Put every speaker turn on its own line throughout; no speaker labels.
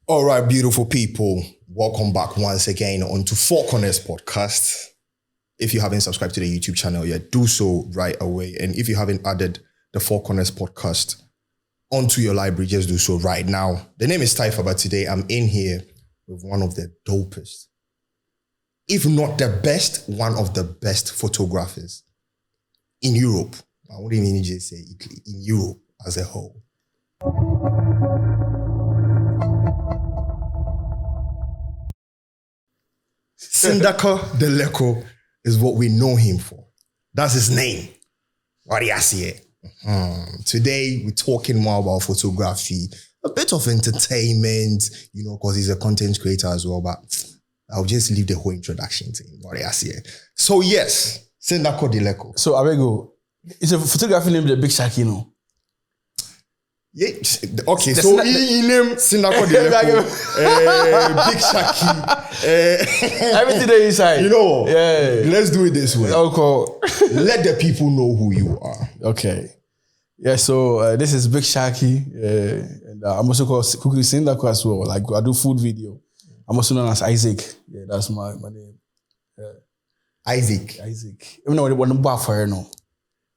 All right, beautiful people. Welcome back once again onto Four Corners Podcast. If you haven't subscribed to the YouTube channel yet, do so right away. And if you haven't added the Four Corners Podcast onto your library, just do so right now. The name is Taifa, but today I'm in here with one of the dopest, if not the best, one of the best photographers in Europe. I wouldn't even just say Italy, in Europe as a whole. Sindaco the Lecco is what we know him for. That's his name. YXtra. Today, we're talking more about photography, a bit of entertainment, because he's a content creator as well, but I'll just leave the whole introduction to him. YXtra. So yes, Sindaco the Lecco.
So I will go. It's a photography named the BigShaky, no?
Yeah, okay, so he named Sindaco the Lecco, BigShaky.
Everything there inside.
Yeah. Let's do it this way.
Okay.
Let the people know who you are.
Okay. Yeah, so this is BigShaky. And I'm also called Cookie Sindaco as well. Like, I do food video. I'm also known as Isaac. Yeah, that's my name.
Isaac.
Even though I want to buy for her, no.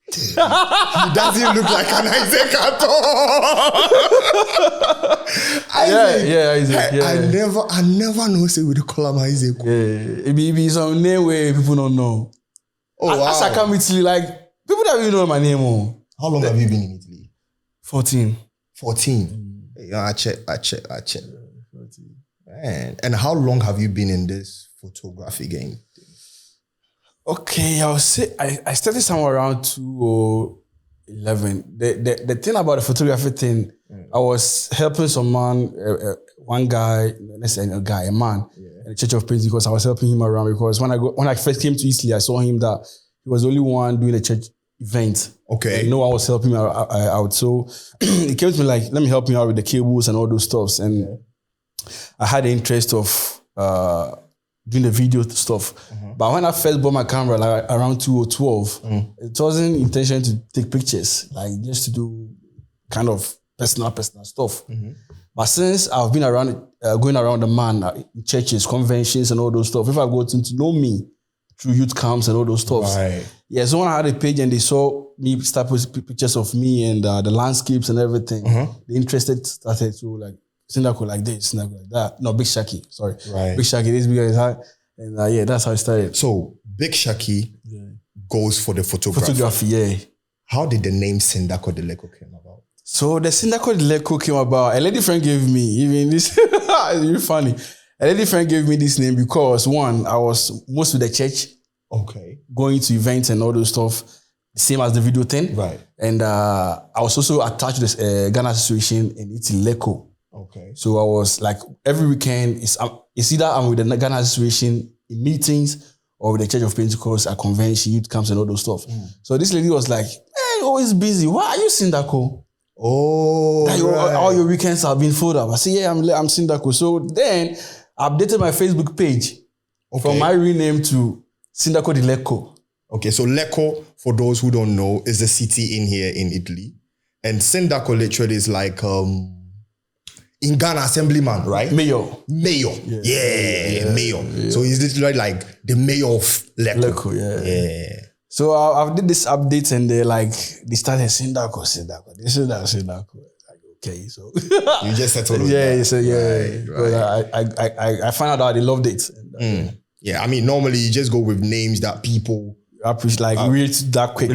He doesn't look like an Isaac at all. Isaac.
Yeah, Isaac. Yeah.
I never know say we call him Isaac.
Yeah, it be some name where people don't know.
Oh, wow.
As I come to Italy, like, people that really know my name. Oh.
How long have you been in Italy?
14.
14? Yeah, I check. 14. Man. And how long have you been in this photography game?
Okay, I would say I started somewhere around 2011. The thing about the photography thing, I was helping someone, one guy, let's say a man, in the Church of Pentecost. I was helping him around because when I first came to Italy, I saw him that he was the only one doing a church event.
Okay.
No one was helping me out. So he came to me like, let me help you out with the cables and all those stuffs. And I had the interest of doing the video stuff. But when I first bought my camera, like around 2012, it wasn't intention to take pictures, like just to do kind of personal stuff. But since I've been around, going around the man, churches, conventions and all those stuff, if I got to know me through youth camps and all those stuff.
Right.
Yeah, so when I had a page and they saw me start posting pictures of me and the landscapes and everything, the interested started to like, Sindaco like this, Sindaco like that. No, BigShaky, sorry.
Right.
BigShaky, this bigger is high. And yeah, that's how it started.
So, BigShaky goes for the photography.
Photography, yeah.
How did the name Sindaco the Lecco come about?
So, the Sindaco the Lecco came about. A lady friend gave me, even this, it's really funny. A lady friend gave me this name because, one, I was most with the church.
Okay.
Going to events and all those stuff, same as the video thing.
Right.
And I was also attached to this Ghana Association in Italy, Lecco.
Okay.
So I was like, every weekend, it's either I'm with the Ghana Association in meetings or with the Church of Pentecost at convention, youth camps and all those stuff. So this lady was like, hey, you're always busy. Why are you Sindaco?
Oh, right.
All your weekends have been filled up. I said, yeah, I'm Sindaco. So then I updated my Facebook page from my real name to Sindaco the Lecco. Okay,
so Lecco, for those who don't know, is the city in here in Italy. And Sindaco literally is like... in Ghana, assemblyman, right?
Mayor.
Yeah, mayor. Yeah. So he's literally like the mayor of Lecco.
Yeah. So I did this update and they started Sindaco. This is Sindaco. Like, okay, so
you just settled on
that.
So
Right. I found out that they loved it.
Yeah, I mean, normally you just go with names that people
relate to that quick.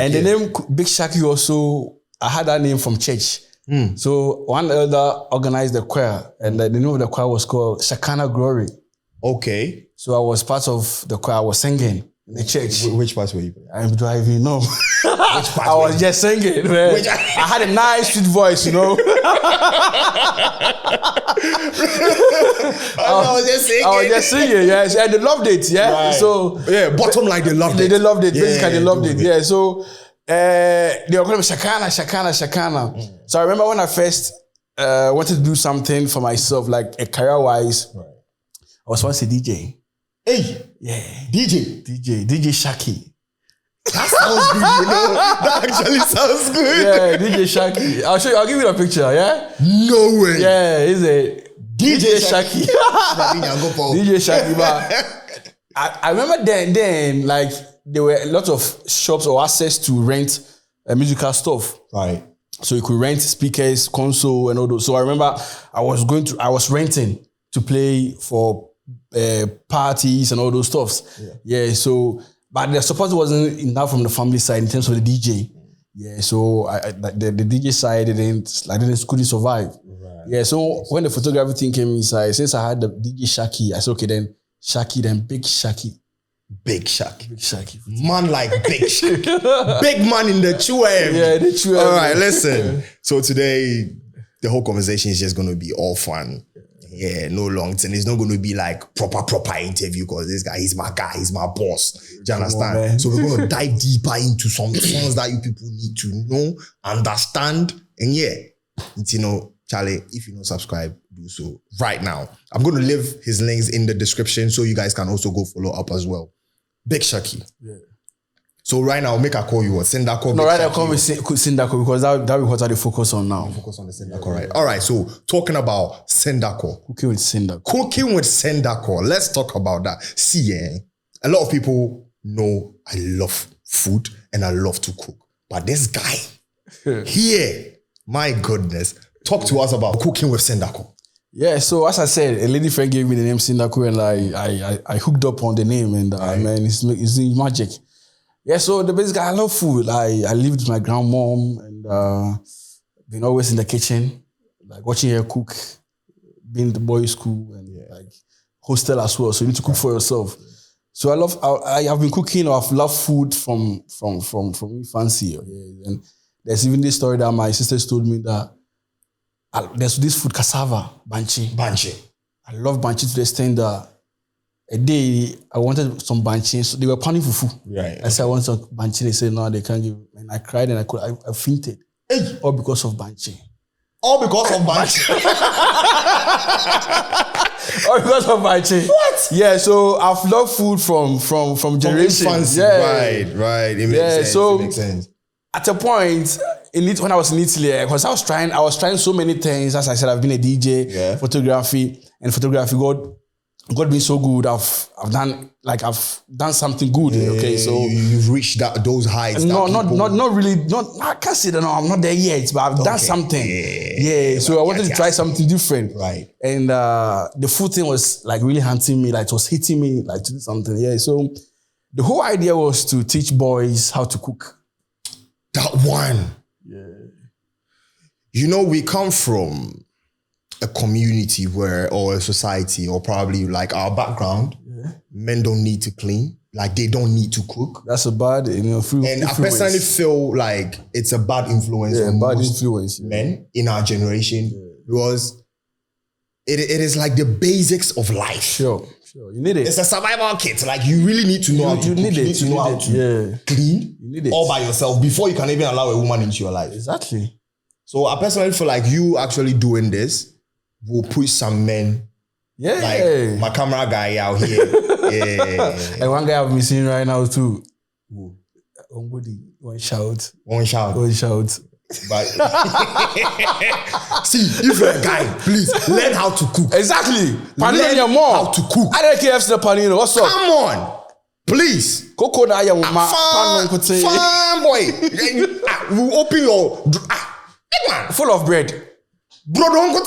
And
the name BigShaky also, I had that name from church. So one elder organized the choir, and the name of the choir was called Shekinah Glory.
Okay.
So I was part of the choir. I was singing in the church.
Which parts were you playing?
I don't even know. I was just singing. Man. I had a nice sweet voice,
I was
just singing, yes, and they loved it, yeah.
Right.
So
bottom line, they loved it.
They loved it. Basically, they loved it. Yeah. So. They were calling me Shekinah. So I remember when I first wanted to do something for myself, like a career-wise, I was once a DJ.
Hey!
Yeah.
DJ
Shaky.
That sounds good, you know. That actually sounds good.
Yeah, DJ Shaky. I'll show you. I'll give you the picture. Yeah.
No way.
Yeah, he's a DJ Shaky. DJ Shaky. But I remember then like there were a lot of shops or access to rent musical stuff.
Right.
So you could rent speakers, console, and all those. So I remember I was renting to play for parties and all those stuffs. Yeah. So. But the support wasn't enough from the family side in terms of the DJ. Yeah, so the DJ side couldn't survive. Right. Yeah, so when the photography thing came inside, since I had the DJ Shaky, I said, okay, then Shaky, then BigShaky.
BigShaky. Man like BigShaky. Big man in the QM.
Yeah, the QM.
All right, listen. So today, the whole conversation is just going to be all fun. Yeah, no long term. It's not going to be like proper interview because this guy, he's my guy, he's my boss. Do you understand? So we're going to dive deeper into some songs that you people need to know, understand, and yeah, you know, Charlie, if you don't subscribe, do so right now. I'm going to leave his links in the description so you guys can also go follow up as well. BigShaky. Yeah. So right now, make a call you what? Sindaco?
No, right now, call me Sindaco because that is what I focus on now.
Focus on the Sindaco, right? All right, so talking about Sindaco.
Cooking with
Sindaco. Let's talk about that. See, a lot of people know I love food and I love to cook. But this guy here, my goodness, talk to us about cooking with Sindaco.
Yeah, so as I said, a lady friend gave me the name Sindaco and I hooked up on the name and man, it's magic. Yeah, so the basic, I love food. I lived with my grandmom and been always in the kitchen, like watching her cook, being in the boys' school and like hostel as well. So you need to cook for yourself. So I have been cooking. I've loved food from infancy. And there's even this story that my sisters told me that there's this food cassava, banchi. I love banchi to the extent that a day I wanted some banchi, so they were planning fufu. Right. I said I want some banchi. They said no, they can't give. And I cried and I fainted. Hey. All because of banchi.
All because of banchi.
All because of banchi.
What?
Yeah. So I've loved food from generations.
Yeah. Right. It makes sense.
At a point when I was in Italy, because I was trying so many things. As I said, I've been a DJ, photography. God being so good, I've done something good. Okay, so
you've reached those heights.
No, not really. I can't say that. No, I'm not there yet, but I've done something. Yeah. So I wanted to try something different.
Right.
And the food thing was like really hunting me. Like it was hitting me like to do something. Yeah. So the whole idea was to teach boys how to cook.
That one.
Yeah.
You know, we come from a community or a society or probably like our background, men don't need to clean. Like they don't need to cook.
That's a bad, influence.
And I personally feel like it's a bad influence on most men in our generation because it is like the basics of life.
Sure. You need it.
It's a survival kit. Like you really need to know how to cook. You need to know how to clean
you need it.
all by yourself before you can even allow a woman into your life.
Exactly.
So I personally feel like you actually doing this will push some men. Yeah. Like my camera guy out here. Yeah.
And one guy I've been seeing right now too. One shout.
But see, if you're a guy, please learn how to cook.
Exactly.
Learn how to cook.
I don't care if the panino. What's up?
Come on. Please.
Coco na ya
fine boy. We open your man.
Full of bread.
Bro, don't go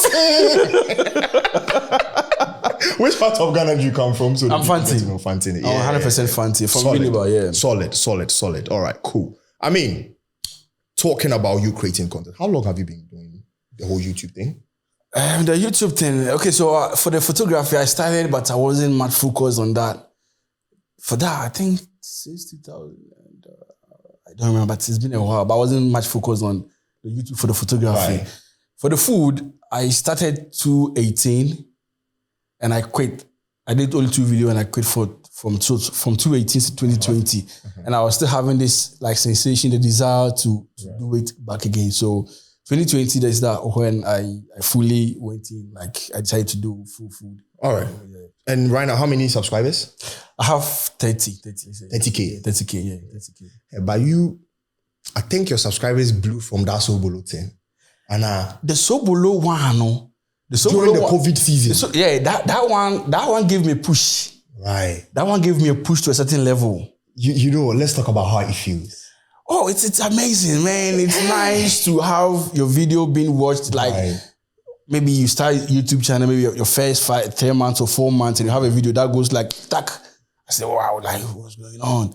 Which part of Ghana do you come from? So
I'm Fanti.
Fanti.
I'm 100% Fanti. From Biniba,
yeah. Solid. All right, cool. I mean, talking about you creating content, how long have you been doing the whole YouTube thing?
The YouTube thing. Okay, so for the photography, I started, but I wasn't much focused on that. For that, I think 60,000. I don't remember, but it's been a while. But I wasn't much focused on the YouTube for the photography. Right. For the food, I started 2018 and I quit. I did only 2 videos and I quit from 2018 to 2020. And I was still having this like sensation, the desire to do it back again. So 2020, there's that when I fully went in, like I decided to do full food.
All right. And right now, how many subscribers?
I have 30K.
30K.
30K.
But I think your subscribers blew from that Sobolo thing. And
the Sobolo one, no.
During the COVID season.
That one gave me a push.
Right.
That one gave me a push to a certain level.
You know, let's talk about how it feels.
Oh, it's amazing, man. It's nice to have your video being watched. Like maybe you start YouTube channel, maybe your first 3 months or 4 months, and you have a video that goes like tack. I say, wow, like what's going on?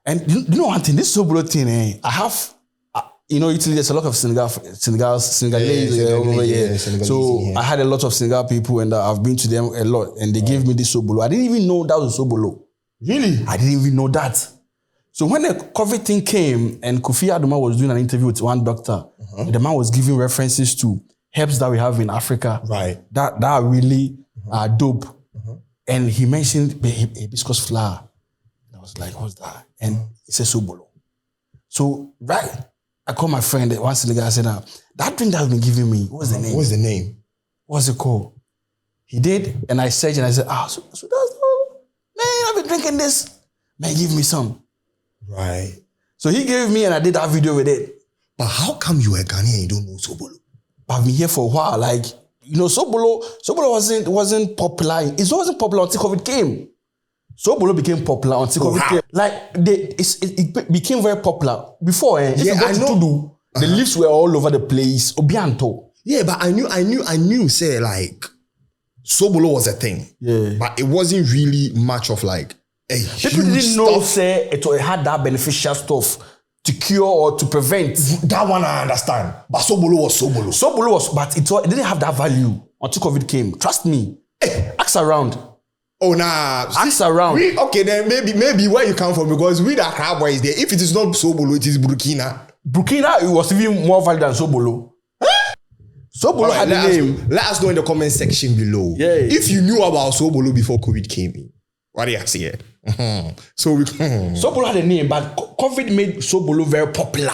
And you know one thing, this Sobolo thing, I have, Italy, there's a lot of Senegalese over here. So I had a lot of Senegal people, and I've been to them a lot, and they gave me this Sobolo. I didn't even know that was Sobolo.
Really?
I didn't even know that. So when the COVID thing came, and Kofi Adoma was doing an interview with one doctor, the man was giving references to herbs that we have in Africa.
Right.
That are really dope. And he mentioned hibiscus flower. I was like, what's that? And he said Sobolo. So, I called my friend once in the guy. I said, that drink that has been giving me, what's the name?
What's the name?
What's it called? He did, and I searched and I said, so that's, man, I've been drinking this. Man, give me some.
Right.
So he gave me, and I did that video with it.
But how come you are Ghanaian and you don't know Sobolo?
I've been here for a while. Like, Sobolo wasn't popular. It wasn't popular until COVID came. Sobolo became popular until COVID came. Like, it became very popular. Before, the leaves were all over the place. Obianto.
Yeah, but I knew, say, like, Sobolo was a thing.
Yeah.
But it wasn't really much of like a
people didn't know, say, it had that beneficial stuff to cure or to prevent.
That one I understand. But Sobolo was Sobolo.
Sobolo was, but it didn't have that value until COVID came. Trust me. Ask around.
Oh, nah.
Ask around.
Okay, then maybe where you come from, because we the Accra boys there. If it is not Sobolo, it is Burkina.
Burkina, it was even more valid than Sobolo. Sobolo had a name.
Let us know in the comment section below.
Yeah.
If you knew about Sobolo before COVID came in. What do you say?
Sobolo had a name, but COVID made Sobolo very popular.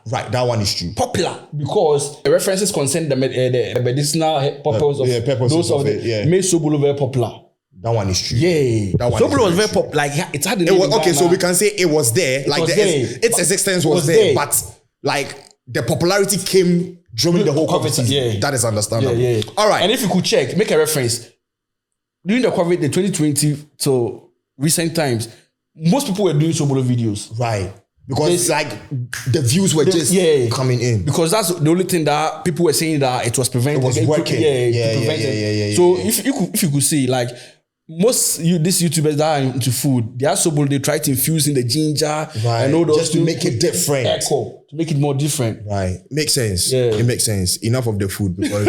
Right, that one is true.
Popular because the references concern the medicinal purpose of those of it made Sobolo very popular.
That one is true.
Yeah,
that one
Sobolo was very popular. Like it had a name.
Okay, so we can say it was there. Its existence was there, but like the popularity came during the whole COVID season. Yeah. That is understandable.
Yeah.
All right.
And if you could check, make a reference. During the COVID, the 2020 to recent times, most people were doing Sobolo videos.
Right. Because like the views were just coming in. Because that's the only thing that people were saying that it was prevented. It was working.
So if you could see, like most these YouTubers that are into food, they are Sobolo, they try to infuse in the ginger and all those
just to make it different.
To make it more different.
Right. Makes sense. Yeah. It makes sense. Enough of the food, because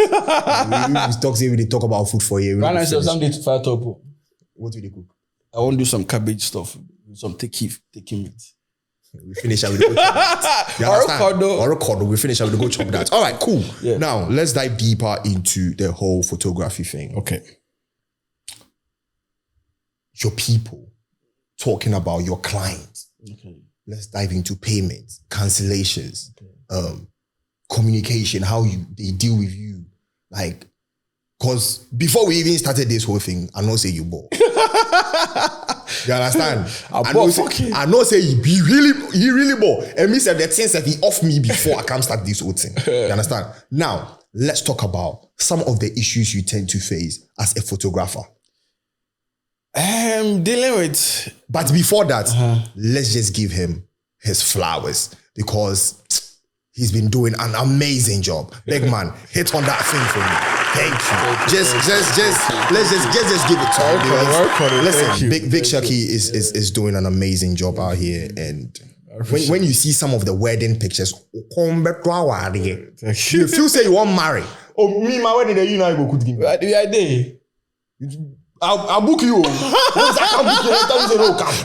we talk about food for you.
Right now, something to fire top.
What do they cook?
I want to do some cabbage stuff, some sticky meat.
We finish and we go chop that. You understand? Or we finish and we go chop that. All right, cool. Yeah. Now, let's dive deeper into the whole photography thing.
Okay.
Your people, talking about your clients.
Okay.
Let's dive into payments, cancellations, communication, how they deal with you. Like, because before we even started this whole thing, I know say you bought. You understand? I know say he really bought. And me said the things that he off me before I can't start this whole thing. You understand? Now, let's talk about some of the issues you tend to face as a photographer.
Dealing with.
But before that, let's just give him his flowers, because he's been doing an amazing job. Big man, hit on that thing for me. Thank you. Let's just give it to him. Listen, BigShaky is doing an amazing job out here, and when you see some of the wedding pictures, you feel say you want marry. Oh, me, my wedding, you know I go could give me.
I did.
I'll book you. I can't book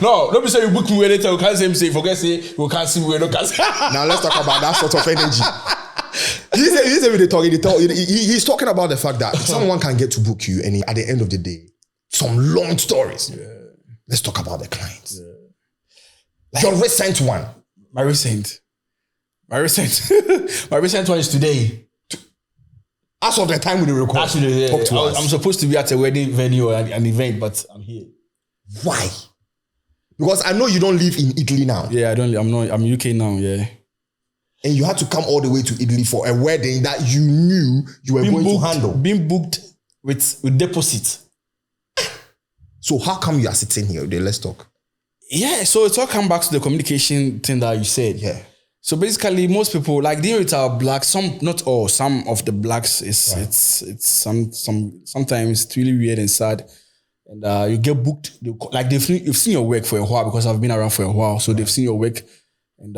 you.
No, don't be saying you book me anytime. You can't say forget say you can't see me.
Now let's talk about that sort of energy. He's talking about the fact that someone can get to book you, and at the end of the day, some long stories. Yeah. Let's talk about the clients. Yeah. Your recent one.
My recent one is today.
As of the time we record,
Actually,
talk to us.
I'm supposed to be at a wedding venue or an event, but I'm here.
Why? Because I know you don't live in Italy now.
Yeah, I'm UK now, yeah.
And you had to come all the way to Italy for a wedding that you knew you were going to handle.
Being booked with deposit.
So how come you are sitting here? Let's talk.
Yeah, so it's all come back to the communication thing that you said.
Yeah.
So basically, most people, like dealing with our blacks, not all, some of the blacks sometimes it's really weird and sad. And you get booked, like you've seen your work for a while because I've been around for a while. So they've seen your work and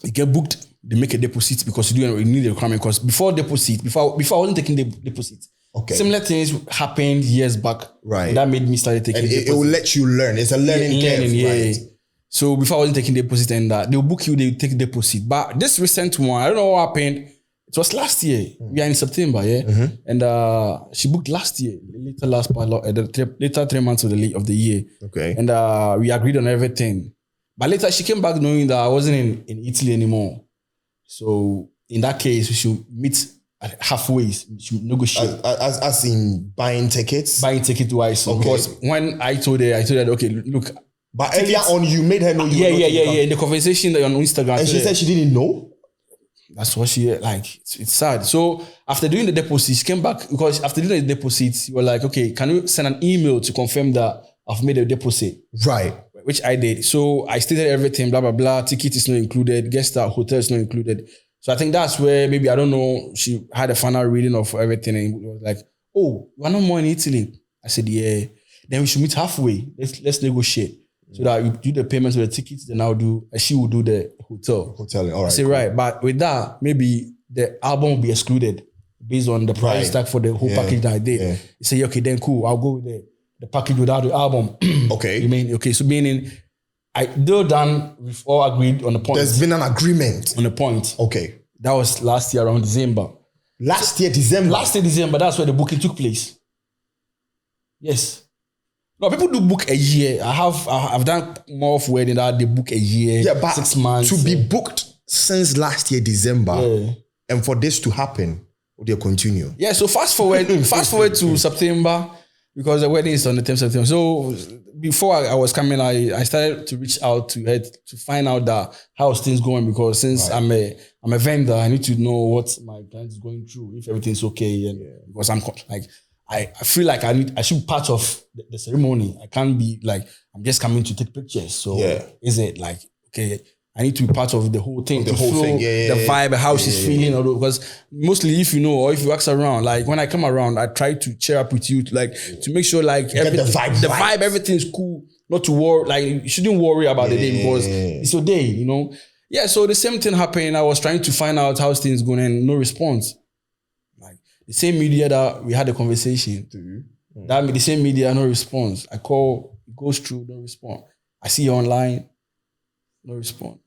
you get booked, they make a deposit because you need a requirement. Because before I wasn't taking the deposit.
Okay.
Similar things happened years back.
Right.
That made me start taking
deposit. It will let you learn. It's a learning curve. Right?
So before I wasn't taking deposit and they'll book you, they'll take deposit. But this recent one, I don't know what happened. It was last year. We are in September, yeah? Mm-hmm. And she booked last year, later 3 months of the year. Okay. And we agreed on everything. But later she came back knowing that I wasn't in Italy anymore. So in that case, we should meet halfway, we should negotiate.
As in buying tickets?
Buying ticket wise. Okay. Because when I told her, okay, look.
But earlier on, you made her know you
were Yeah. In the conversation on Instagram.
And she said she didn't know?
That's what she, like, it's sad. So after doing the deposit, she came back because after doing the deposit, you were like, okay, can you send an email to confirm that I've made a deposit?
Right.
Which I did. So I stated everything, blah, blah, blah. Ticket is not included. Guest hotel is not included. So I think that's where maybe, I don't know, she had a final reading of everything and it was like, oh, we're no more in Italy. I said, yeah. Then we should meet halfway. Let's negotiate. So that you do the payments for the tickets, then she will do the hotel.
All right.
I say, right. But with that, maybe the album will be excluded based on the price tag for the whole package that I did. Yeah. You say, okay, then cool. I'll go with the package without the album.
Okay.
You mean, okay, so meaning, they're done, we've all agreed on the point.
There's been an agreement.
On the point.
Okay.
That was last year around December.
Last year, December,
that's where the booking took place. Yes. No, people do book a year. I've done more of wedding that they book a year,
yeah, but
6 months.
To be booked since last year, December, and for this to happen, would you continue?
Yeah, so fast forward to September, because the wedding is on the 10th of September. So before I was coming, I started to reach out to her to find out how's things going, because since I'm a vendor, I need to know what my client is going through, if everything's okay, and because I'm like, I feel like I should be part of the ceremony. I can't be like, I'm just coming to take pictures. So is it like, okay, I need to be part of the whole thing. The vibe, how she's feeling. Because mostly if you know, or if you ask around, like when I come around, I try to cheer up with you to make sure like
the vibe,
everything's cool. Not to worry, like you shouldn't worry about the day because it's your day, you know. Yeah, so the same thing happened. I was trying to find out how things going and no response. The same media that we had a conversation, the same media, no response. I call, it goes through, no response. I see you online, no response.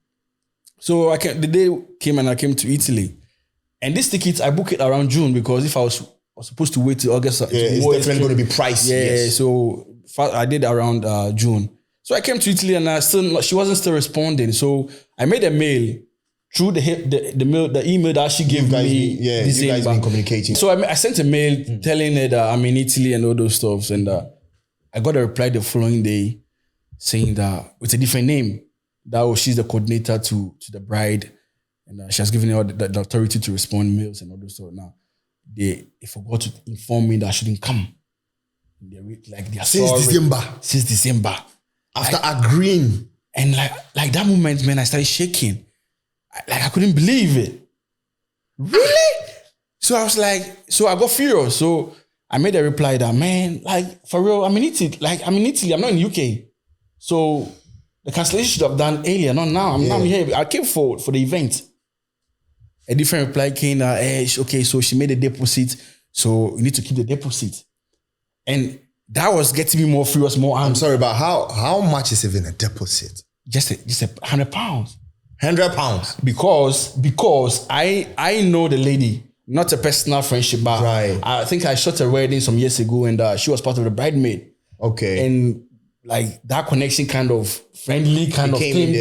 So the day came and I came to Italy. And this ticket, I booked it around June because if I was supposed to wait till August.
It's definitely going to be pricey.
Yeah, so I did around June. So I came to Italy and she wasn't still responding. So I made a mail through the email that she gave me.
Yeah, you guys been communicating.
So I sent a mail telling her that I'm in Italy and all those stuff. And I got a reply the following day saying that with a different name, that she's the coordinator to the bride. And she has given her the authority to respond mails and all those stuff. Now, they forgot to inform me that I shouldn't come. They are Since December.
After agreeing.
And like that moment, man, I started shaking. I couldn't believe it. Really? So I was like, so I got furious. So I made a reply that, man, like for real, I'm in Italy. I'm in Italy. I'm not in UK. So the cancellation should have done earlier, not now. I'm here. I came for the event. A different reply came that, okay, so she made a deposit. So you need to keep the deposit. And that was getting me more furious, more angry.
I'm sorry, but how much is even a deposit?
Just £100.
£100
because I know the lady, not a personal friendship, but I think I shot a wedding some years ago and she was part of the bridesmaid.
Okay.
And like that connection kind of friendly kind of thing.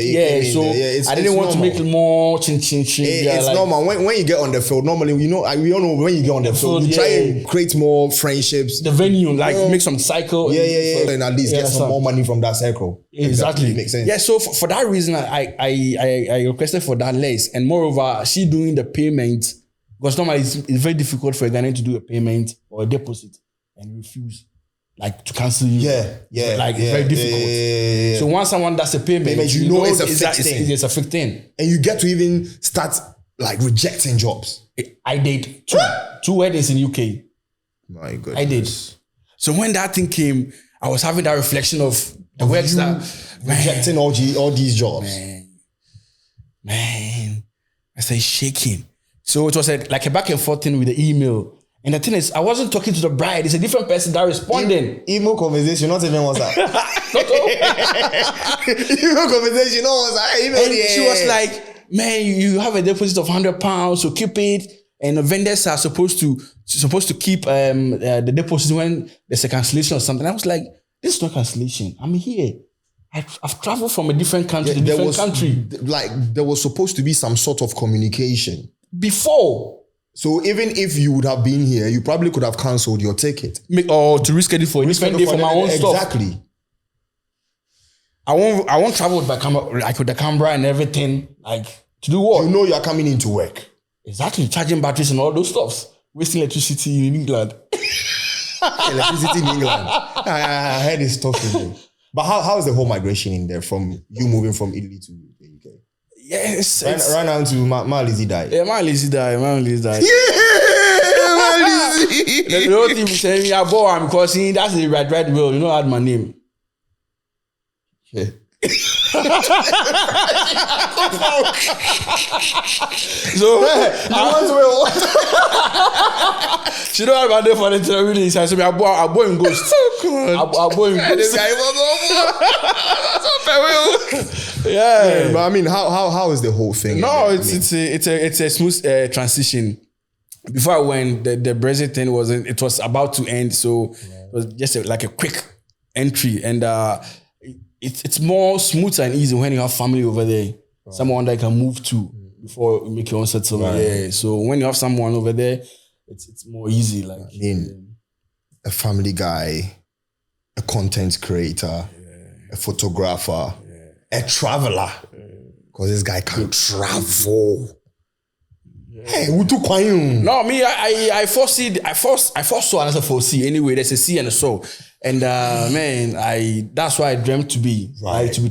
So I didn't want to make more chin.
It's like, normal. When you get on the field, normally, we all know when you get on the field, you try and create more friendships.
The venue, like make some cycle.
And at least get some more money from that cycle.
Exactly.
Makes sense.
Yeah, so for that reason, I requested for that less. And moreover, she doing the payment, because normally it's very difficult for a Ghanaian to do a payment or a deposit and refuse. Like to cancel you. It's very difficult. So once someone does a payment,
you know it's a fixed thing.
It's a fixed thing.
And you get to even start like rejecting jobs.
I did two weddings in UK.
My goodness.
I did. So when that thing came, I was having that reflection of the works that
rejecting all these jobs.
Man. I said shaking. So it was like a back and forth thing with the email. And the thing is, I wasn't talking to the bride. It's a different person that responding.
Email conversation, not even WhatsApp. Email conversation, not WhatsApp.
And she was like, man, you have a deposit of £100, so keep it. And the vendors are supposed to keep the deposit when there's a cancellation or something. I was like, this is not cancellation. I'm here. I've traveled from a different country to a different country.
Like, there was supposed to be some sort of communication.
Before.
So even if you would have been here, you probably could have cancelled your ticket.
Or to reschedule for a different day for my own stuff.
Exactly.
I won't travel with my camera, like with the camera and everything. Like, to do what?
You know you're coming into work.
Exactly. Charging batteries and all those stuffs. Wasting electricity in England.
Electricity in England. I heard this stuff in there. But how is the whole migration in there from you moving from Italy to the UK?
Yes.
Right now to Malizi died.
Yeah, Malizi died.
Yeah, Malizi.
The whole team saying me, I bought him because that's the red will. You know, I had my name.
Yeah.
So she don't have my name for the release. I said, I bought him ghost. I bought him ghost. Yeah,
but I mean, how is the whole thing?
No, it's a smooth transition. Before I went, the Brexit thing it was about to end, so it was just like a quick entry, and it's more smooth and easy when you have family over there, someone that you can move to before you make your own settlement. Yeah, so when you have someone over there, it's more easy. Like,
I mean, a family guy, a content creator, a photographer, a traveler, because this guy can travel. Hey, we took one.
No, me, I foresaw and I foresee. Anyway, there's a C and a so. And man, that's why I dreamt to be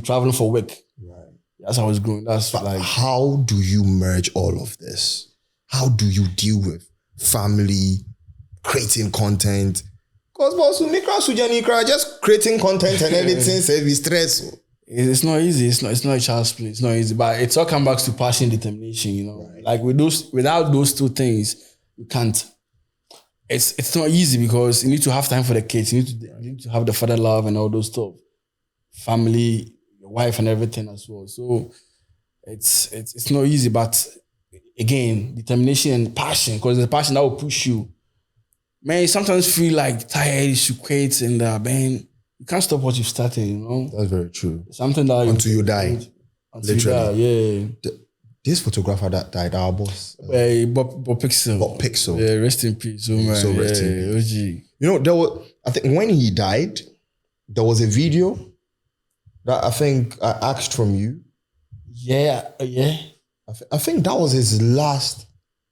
traveling for work. Right. That's how I was growing. But
how do you merge all of this? How do you deal with family, creating content? Because just creating content and everything is stressful.
It's not easy. It's not a child's play. It's not easy. But it all comes back to passion, determination, you know. Right. Like without those two things, you can't. It's not easy because you need to have time for the kids. You need to have the father love and all those stuff. Family, your wife and everything as well. So it's not easy, but again, determination and passion, because the passion that will push you. Man, you sometimes feel like tired, you should quit, and man, you can't stop what you've started, you know?
That's very true.
Something that
until you die.
Literally. You die, yeah.
This photographer that died, our boss.
Bob Pixel.
Bob Pixel.
Yeah, rest in peace. Oh man.
So rest in peace. You know, I think when he died, there was a video that I think I asked from you.
Yeah.
I think that was his last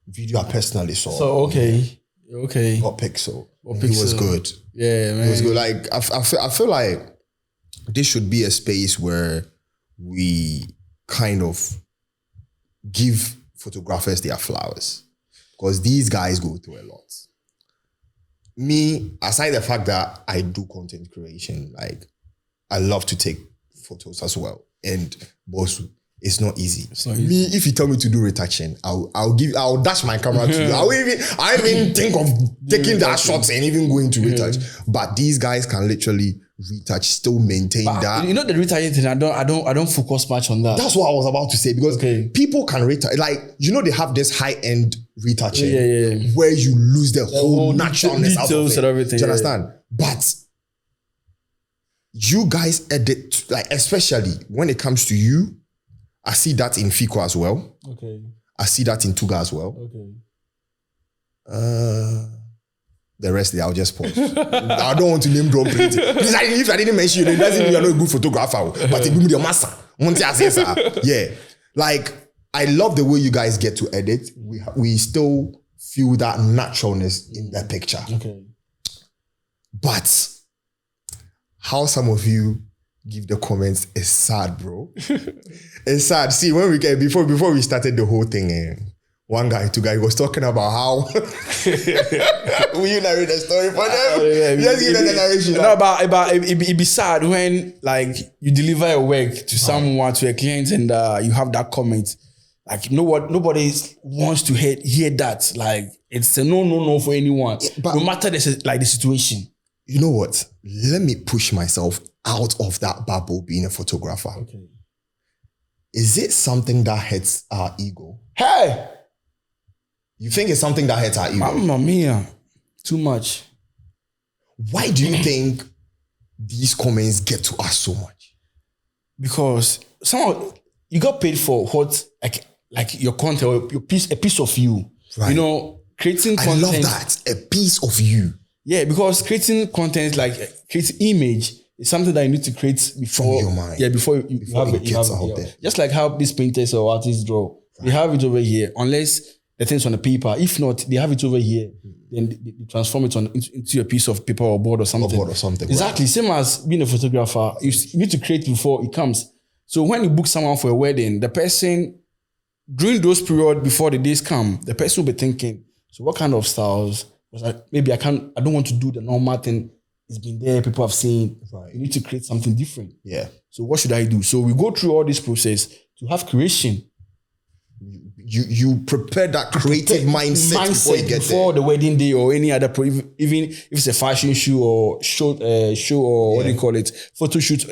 video I personally saw.
So, okay.
Bob Pixel. He was good.
Yeah, man.
It was good. Like, I feel like this should be a space where we kind of give photographers their flowers, because these guys go through a lot. Me, aside the fact that I do content creation, like, I love to take photos as well. And boss, it's not easy. Me, if you tell me to do retouching, I'll dash my camera to you. I even think of taking that shots and even going to retouch. But these guys can literally retouch, still maintain that.
You know the retouching thing, I don't focus much on that.
That's what I was about to say, because people can retouch. Like, you know, they have this high-end retouching where you lose the whole naturalness out of it.
And everything,
do you understand? But you guys edit, like, especially when it comes to you, I see that in Fico as well.
Okay.
I see that in Tuga as well.
Okay.
The rest, I'll just pause. I don't want to name drop it. Because if I didn't mention you, it doesn't mean you're not a good photographer. But it will be your master. Yeah. Like, I love the way you guys get to edit. We still feel that naturalness in the picture.
Okay.
But how some of you give the comments is sad, bro. It's sad. See, when we get before we started the whole thing, one guy, two guys was talking about how will you narrate the story for them? Just give them the narration.
No, but it be sad when like you deliver a work to someone, to a client, and you have that comment. Like, you know what? Nobody wants to hear that. Like, it's a no for anyone. Yeah, but no matter the situation.
You know what? Let me push myself out of that bubble being a photographer.
Okay.
Is it something that hurts our ego?
Hey!
You think it's something that hurts our ego?
Mamma mia. Too much.
Why do you think these comments get to us so much?
Because somehow you got paid for what, like your content or a piece of you. Right. You know, creating content.
I love that. A piece of you.
Yeah, because creating content, like creating image, is something that you need to create before.
From your mind.
Yeah, before you have
it gets out there.
Just like how these painters or artists draw. Right. They have it over here, unless the thing's on the paper. If not, they have it over here. Then they transform it into a piece of paper or board or something. Exactly. Right. Same as being a photographer. You need to create before it comes. So when you book someone for a wedding, the person, during those periods before the days come, the person will be thinking, so what kind of styles? Maybe I don't want to do the normal thing. It's been there, people have seen. Right. You need to create something different.
Yeah.
So what should I do? So we go through all this process to have creation.
You prepare that creative mindset before the
wedding day or any other, even if it's a fashion show or show or what do you call it, photo shoot,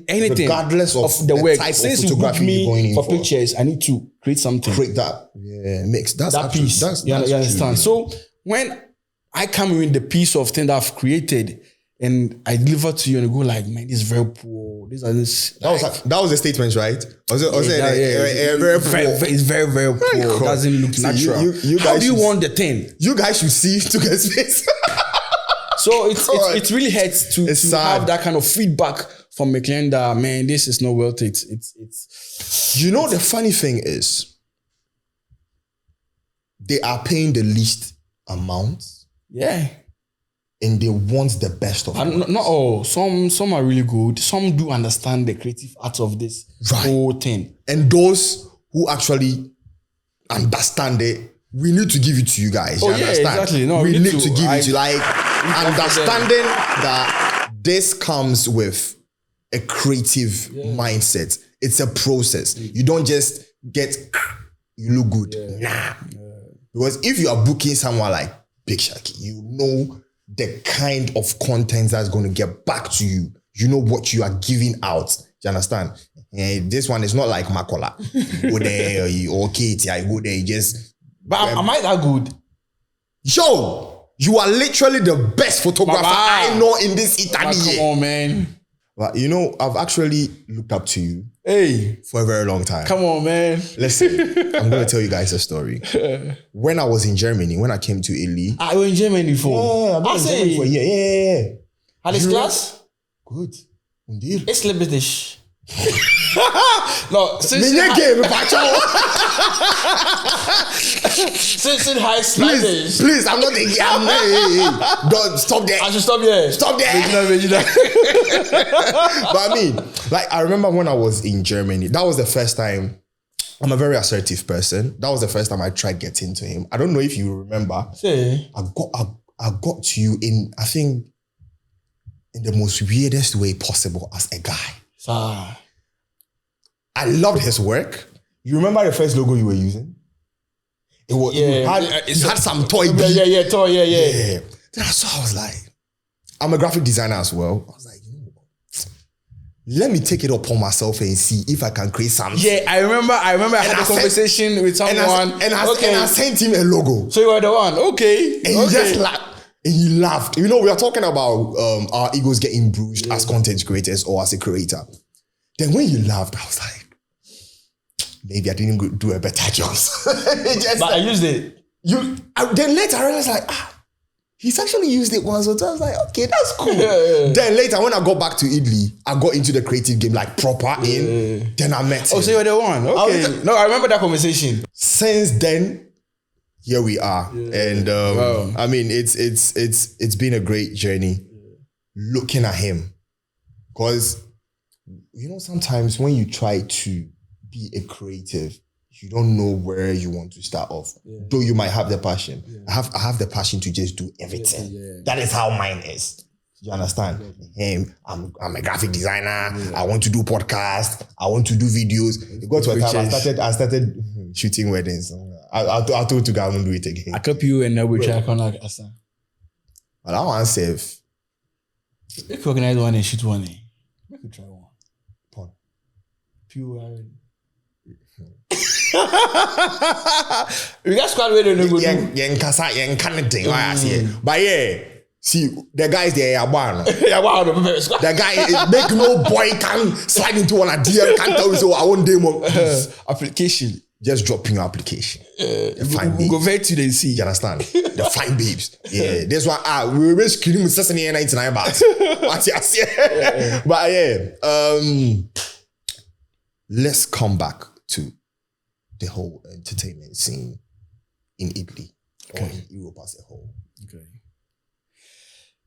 anything.
Regardless of
the work.
type
Since
of photography
you book me
for
pictures, I need to create something.
Create that. Yeah, mix. That's
that piece.
That's
you understand?
True.
So when I come in the piece of thing that I've created and I deliver to you and you go like, man, this is very poor.
That was a statement, right? Very poor.
It's very, very poor. It doesn't look natural. How do you want the thing?
You guys should see to get space.
So it really hurts to have that kind of feedback from a client that, man, this is not worth it. It's
you know, the funny thing is they are paying the least amount.
Yeah.
And they want the best of it.
Not all. Some are really good. Some do understand the creative art of this whole thing.
And those who actually understand it, we need to give it to you guys. You understand?
Exactly. No,
we need to give it to you. Like, understanding that this comes with a creative mindset. It's a process. You don't just get, you look good. Nah. Because if you are booking someone like BigShaky, you know the kind of content that's going to get back to you. You know what you are giving out. Do you understand? This one is not like Makola. You go there, or Katie, I go there, you just...
But am I that good?
Yo, you are literally the best photographer I know in this Italy.
Come on, man.
But you know, I've actually looked up to you for a very long time.
Come on, man.
Listen, I'm going to tell you guys a story. When I was in Germany, when I came to Italy.
I was in Germany before.
Yeah, I've been in Germany for a year. Yeah.
Alles class?
Good. Indeed.
It's limited. No, since high sliders.
Please, I'm not thinking. Don't stop there.
I should stop there.
Stop there. But I mean, like, I remember when I was in Germany, that was the first time. I'm a very assertive person. That was the first time I tried getting to him. I don't know if you remember.
See.
I got to you in, I think, in the most weirdest way possible as a guy. I loved his work. You remember the first logo you were using? It was it had some toy.
Toy. Yeah.
Then I was like, I'm a graphic designer as well. I was like, let me take it upon myself and see if I can create something.
Yeah, I remember I had a conversation with someone.
And I sent him a logo.
So you were the one. Okay.
And he just like, And he laughed. You know, we are talking about our egos getting bruised as content creators or as a creator. Then when you laughed, I was like, maybe I didn't do a better job.
But I used it.
Then later I realized like, he's actually used it once or twice. I was like, okay, that's cool. Then later when I got back to Italy, I got into the creative game like proper in. Then I met him.
Oh, so you're the one. Okay. No, I remember that conversation.
Since then, here we are. And I mean, it's been a great journey looking at him. Because, you know, sometimes when you try to be a creative, you don't know where you want to start off. Though you might have the passion. I have the passion to just do everything. That is how mine is. You understand? I'm a graphic designer. I want to do podcasts. I want to do videos. It got to a time I started shooting weddings. I told to go and do it again.
I kept you and we try to like Asa.
But I want safe.
If you organize one and shoot one, we could try one.
Porn.
Pure. We got squad where they no go do.
Yen kind of thing. Why I see it. But yeah, see the guys there are one. The guy make no boy can slide into one DM. Can't tell me so I won't demo
application.
Just dropping your application.
We go vet you and see.
You understand? The fine babes. Yeah. This one, we were screaming with 99 baht. What you see? But yeah, let's come back to the whole entertainment scene in Italy or in Europe as a whole.
Okay.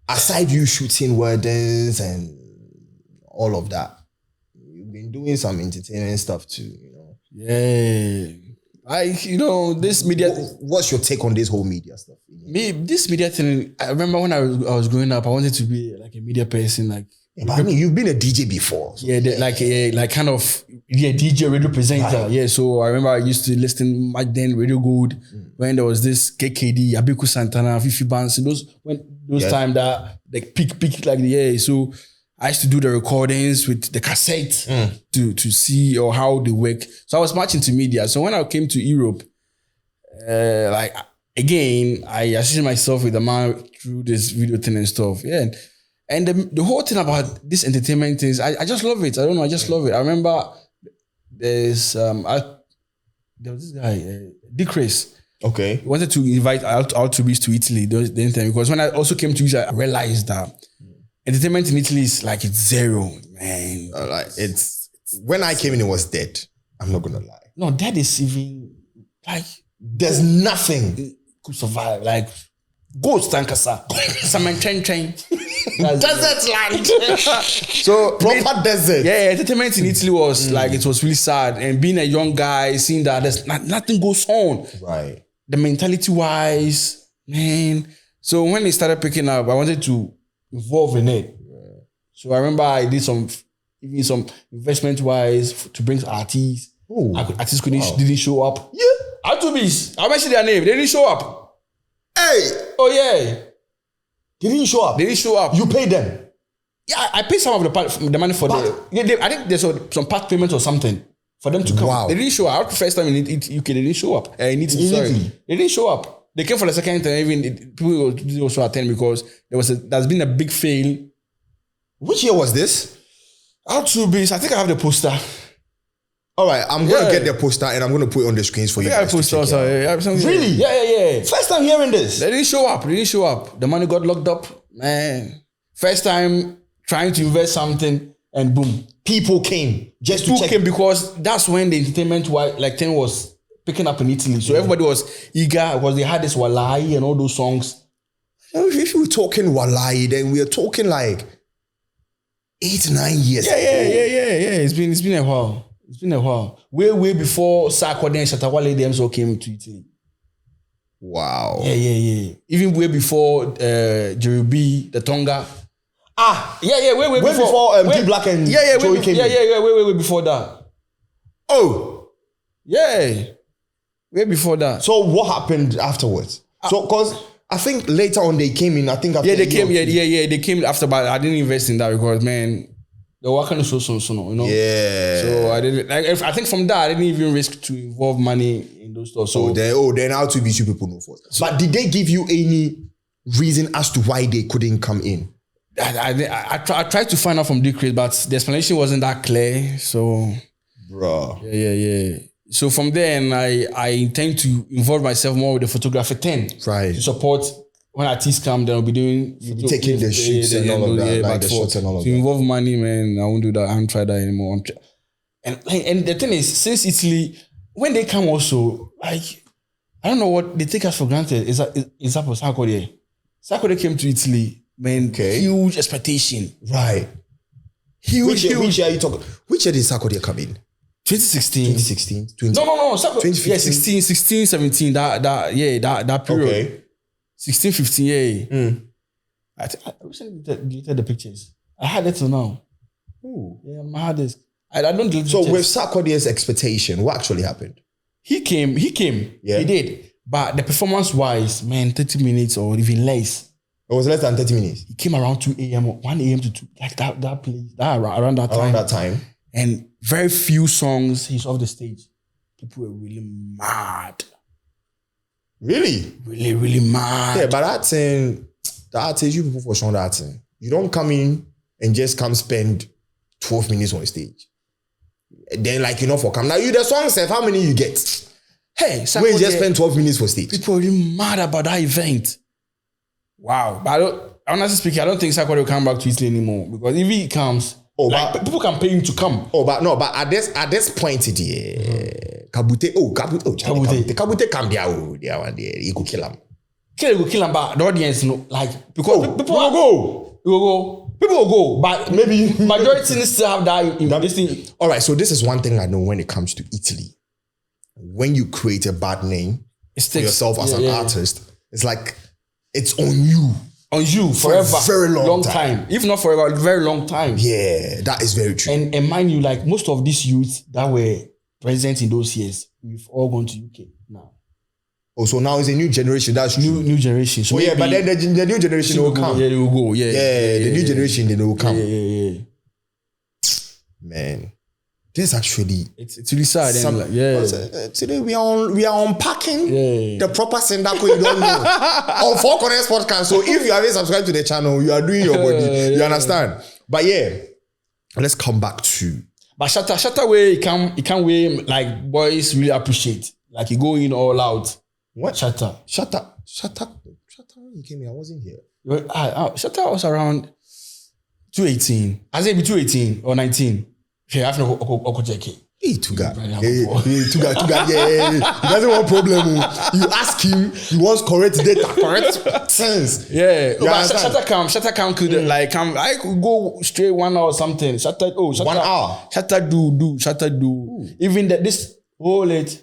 Aside you shooting weddings and all of that, you've been doing some entertainment stuff too, you know.
Yeah. This media.
What's your take on this whole media stuff?
Me, this media thing, I remember when I was growing up, I wanted to be like a media person, like.
Yeah, but I mean, you've been a DJ before. So.
Yeah, DJ radio presenter. Right. Yeah, so I remember I used to listen back then Radio Gold when there was this KKD, Abiku Santana, Fifi Banks, those time that like peak like so I used to do the recordings with the cassette to see or how they work. So I was much into media. So when I came to Europe, again, I associated myself with the man through this video thing and stuff. Yeah. And the whole thing about this entertainment things, I just love it. I don't know, I just love it. I remember there was this guy, Dick Chris.
Okay.
He wanted to invite R2bees to Italy the time, because when I also came to Italy, I realized that entertainment in Italy is like it's zero, man.
It's when I came in, it was dead. I'm not gonna lie.
No, that is even like
there's nothing
could survive. Like ghost tankasa, some train.
Desert land.
So
proper desert.
Yeah, entertainment in Italy was like it was really sad. And being a young guy, seeing that there's nothing goes on.
Right.
The mentality wise, man. So when it started picking up, I wanted to involve in it. Yeah. So I remember I did some investment wise to bring artists. Artists didn't show up.
Yeah.
R2bees. I mentioned their name. They didn't show up.
Hey.
Oh yeah.
They didn't show up.
They didn't show up.
You paid them.
Yeah, I paid some of the money for them. Yeah, I think there's some part payment or something for them to come. Wow. They didn't show up. First time in UK, they didn't show up. They didn't show up. They came for the second time. Even people didn't also attend because there's been a big fail.
Which year was this?
R2bees. I think I have the poster.
All right, I'm going to get the poster and I'm going to put it on the screens for you guys. Really?
Yeah.
First time hearing this.
They didn't show up. The money got locked up. Man. First time trying to invest something and boom.
People came just to check.
People came because that's when the entertainment thing was picking up in Italy. So everybody was eager because they had this Walai and all those songs.
If we're talking Walai, then we're talking like 8, 9 years ago.
Yeah. It's been a while. It's been a while. Way before Sarkodie and Shatawale them so came to Italy.
Wow.
Yeah. Even way before Jerry B, the Tonga. Way before
D-Black and
Joey came in. Way before that.
Oh.
Yeah. Way before that.
So what happened afterwards? So because I think later on they came in, I think after
they came, they came after, but I didn't invest in that because man, the work kind of so, you know.
Yeah.
So I didn't I think from that I didn't even risk to involve money in those stuff. So
then R2bees you people know first. But did they give you any reason as to why they couldn't come in?
I tried to find out from Dick Chris, but the explanation wasn't that clear. So,
bro,
yeah. So from then, I intend to involve myself more with the photography thing,
right?
To support when artists come, then I'll be doing
taking the shoots and all of that, like the shots and all of that.
To involve money, man, I won't do that. I won't try that anymore. And the thing is, since Italy, when they come also, like I don't know what they take us for granted. Is that Sarkodie? Sarkodie came to Italy, man. Okay. Huge expectation,
right? Huge. Which year are you talking? Which year did Sarkodie come in?
2016. No.
2015.
16, 17. That period.
Okay.
16, 15, yeah. I recently deleted the pictures. I had it till now.
Ooh.
Yeah, my hard disk. I don't delete
So with Sarkodie's expectation, what actually happened?
He came. Yeah. He did. But the performance-wise, man, 30 minutes or even less.
It was less than 30 minutes.
He came around 2 a.m. 1 a.m. to 2, like that place, around that time.
Around that time.
And very few songs he's off the stage. People were really mad.
Really?
Really, really mad.
Yeah, but that's saying that is you people for showing that thing. You don't come in and just come spend 12 minutes on stage. Then for come. Now you the song said how many you get? Hey, we just spend 12 minutes for stage.
People are really mad about that event. Wow. But honestly speaking, I don't think Sarkodie will come back to Italy anymore. Because if he comes, people can pay him to come.
But at this point, Kabute come there one day. He could kill him.
He could kill him, but the audience, because people will go. People will go, but maybe majority still have that thing.
All right, so this is one thing I know when it comes to Italy. When you create a bad name for yourself as an artist, it's like it's on you. On you forever. For a very long time. If not forever, a very long time. Yeah, that is very true.
And mind you, most of these youths that were present in those years, we've all gone to UK now.
Oh, so now it's a new generation. That's true.
New generation. So
but then the new generation will come.
Yeah, they will go. Yeah,
the new generation, they will come.
Yeah.
Man, this actually
it's really sad.
Today we are unpacking the proper Sindaco you don't know on Four Corners podcast. So if you haven't subscribed to the channel, you are doing your body. You understand? But let's come back to.
But Shatta way he can way boys really appreciate. He go in all out.
What?
Shatta
when you came here, I wasn't here.
Shatta was around 218. I say between 218 or 19. Yeah, after Okocheke.
He doesn't want problem. You ask him, he wants correct data, correct sense.
Yeah. Shatta come could I could go straight 1 hour or something. Shatta
1 hour.
Shatta do. Ooh. Even this whole it.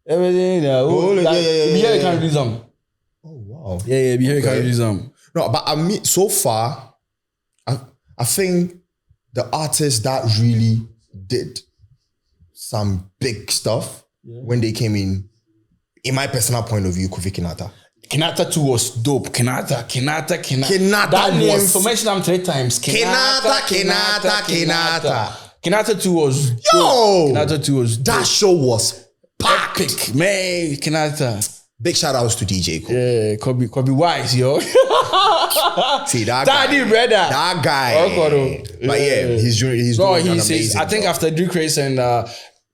Everything behavior can release them.
Oh wow.
Yeah, behavior can release them.
No, but I mean, so far, I think the artists that really did some big stuff when they came in my personal point of view, Kofi Kinata.
Kinata 2 was dope. Kinata.
That
name, information I'm 3 times.
Kinata.
Kinata 2 was dope. Kinata 2 was dope.
That show was
epic, man. Kinata.
Big shout outs to DJ Cole.
Yeah, Kobe Wise, yo.
See that
Daddy,
guy.
brother.
That guy. But he's doing amazing.
I think after Drake Race and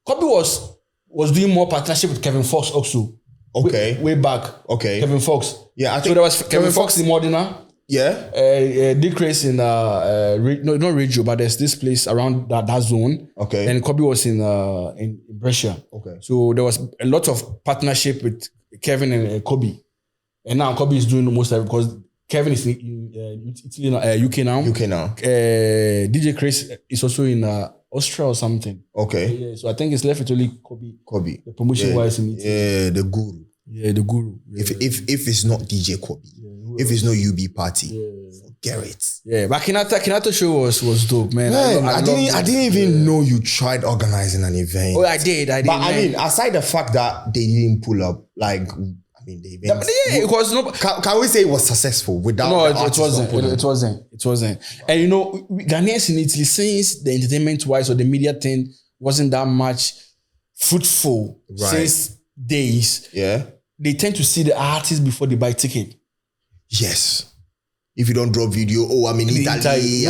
Kobe was doing more partnership with Kevin Fox also.
Okay.
Way back.
Okay.
Kevin Fox.
Yeah, I think
so there was Kevin Fox in Modena.
Yeah.
Drake Race in not Radio, but there's this place around that zone.
Okay.
And Kobe was in Brescia.
Okay.
So there was a lot of partnership with Kevin and Kobe. And now Kobe is doing most of it because Kevin is in UK now. DJ Chris is also in Austria or something.
Okay.
Yeah, so I think it's left with only Kobe. The promotion wise in Italy.
Yeah, the guru.
Yeah, the guru. Yeah.
If it's not DJ Kobe, if it's not UB Party, forget it.
Yeah, but Kinata show was dope, man.
I didn't even know you tried organizing an event.
Oh, I did.
But I mean, aside the fact that they didn't pull up, the event.
It was no.
Can we say it was successful without?
No, it wasn't. And Ghanaians in Italy, since the entertainment wise or the media thing wasn't that much fruitful since days.
Yeah,
they tend to see the artists before they buy ticket.
Yes. If you don't drop video, I'm in Italy.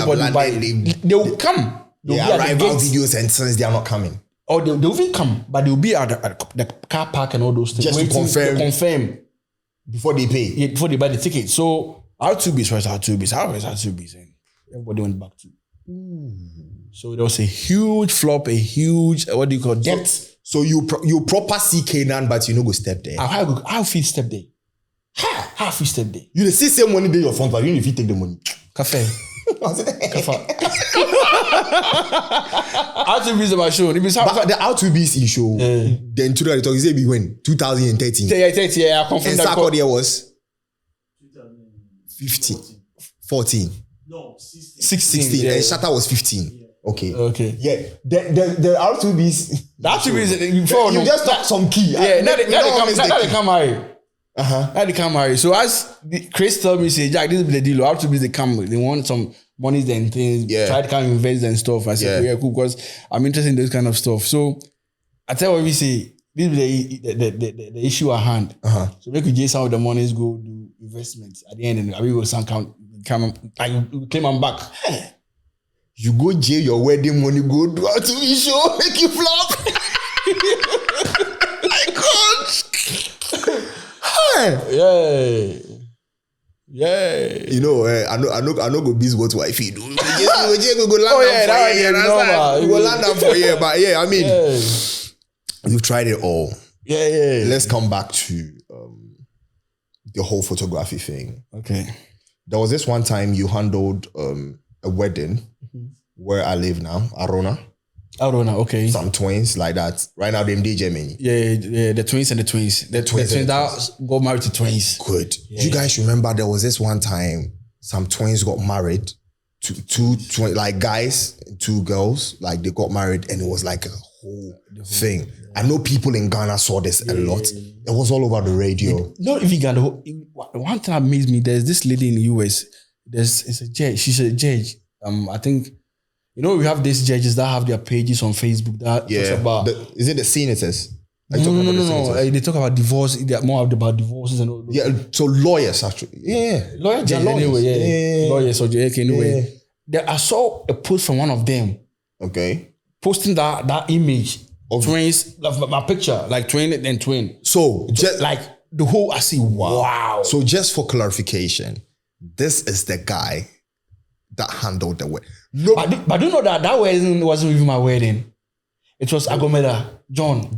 They will come.
They arrive on videos and since they are not coming.
Or they'll even come, but they'll be at the car park and all those things.
Just to
confirm.
Before they pay.
Yeah, before they buy the ticket. So R2bees was R2bees. How was R2bees? And everybody went back to. So there was a huge flop, a huge, debt.
So you proper see Canaan, but you know go step there.
How feel step there? How feel step there?
You see same money there your front, but you know if you take the money.
Cafe. R2bees about show.
But the R2bees in show, then to the talk, he said we win 2013.
Yeah, I confirm
and
that.
Sarko there was 15, 14.
No,
16.
And Shatta was 15.
Yeah.
Okay. Yeah. The R2bees.
The R2bees
You just talk some key.
Yeah, now they come marry.
Uh-huh.
Now they come marry. So as Chris told me, say, Jack, this is the deal. R2bees they come, they want some money and things.
Yeah.
Try to come invest and stuff. I said, yeah, cool, because I'm interested in this kind of stuff. So I tell what we say, this is the issue at hand.
Uh-huh.
So make we get some of the monies, go do investments at the end, and we will come claim I'm back.
You go jail your wedding money, go do R2bees show, make you flop. My God.
Yeah.
You know, I know go bees what wife you do. We go land
go
land up for a year, but yeah, I mean, you've tried it all.
Yeah.
Let's come back to the whole photography thing.
Okay.
There was this one time you handled a wedding where I live now, Arona.
Okay.
Some twins like that. Right now, them DJ many.
Yeah, the twins and the twins. The twins that got married to twins.
Good.
Yeah.
Do you guys remember there was this one time some twins got married to two like guys and two girls, like they got married and it was like a whole thing. I know people in Ghana saw this a lot. It was all over the radio.
Not even Ghana. One thing that amazed me, there's this lady in the US. It's a judge. She's a judge. I think, you know, we have these judges that have their pages on Facebook that talks about.
Is it the senators?
No. They talk about divorce. They're more about divorces and all those.
Yeah, so lawyers actually. Yeah.
Lawyers anyway. Yeah. Lawyers or JK anyway. I saw a post from one of them.
Okay.
Posting that image of twins, my picture, like twin and twin.
So just
like the whole, I see, wow.
So just for clarification, this is the guy that handled the wedding. No,
but do you know that wedding wasn't even my wedding? It was Agomeda, John.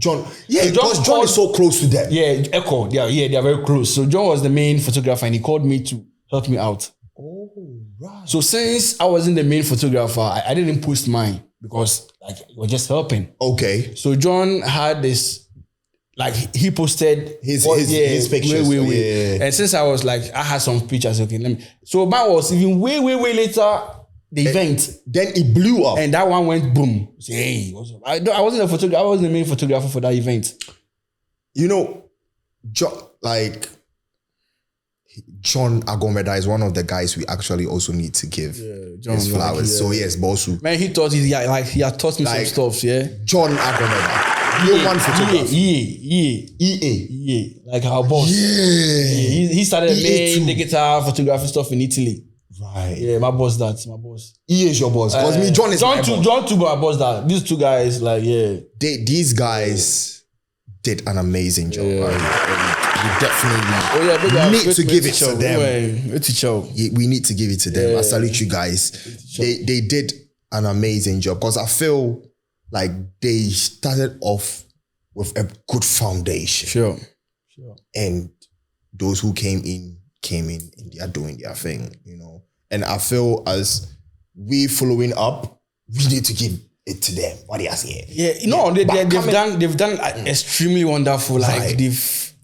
Yeah, because John is so close to them.
Yeah, Echo. They are very close. So John was the main photographer and he called me to help me out.
Oh, right.
So since I wasn't the main photographer, I didn't post mine because like it was just helping.
Okay.
So John had this, like he posted
his pictures.
Yeah. And since I was like, I had some pictures. Okay, so mine was even way later. The event,
then it blew up,
and that one went boom. Say, hey, what's up? I wasn't a photographer. I wasn't the main photographer for that event.
You know, John Agomeda is one of the guys we actually also need to give his flowers. So yes, Bosu.
Man, he thought he had taught me some stuff. Yeah,
John Agomeda, no one photographer.
EA, like our boss.
Yeah,
he started making digital photography stuff in Italy.
Right.
Yeah, my boss. My boss.
He is your boss. Because me, John is my boss.
John too, my boss. That these two guys, like,
these guys did an amazing job. We definitely need to give it to them. We need to give it to them. I salute you guys. They did an amazing job because I feel like they started off with a good foundation.
Sure.
And those who came in and they are doing their thing, you know. And I feel as we following up, we need to give it to them. What they are saying.
Yeah, no, they've done extremely wonderful. Like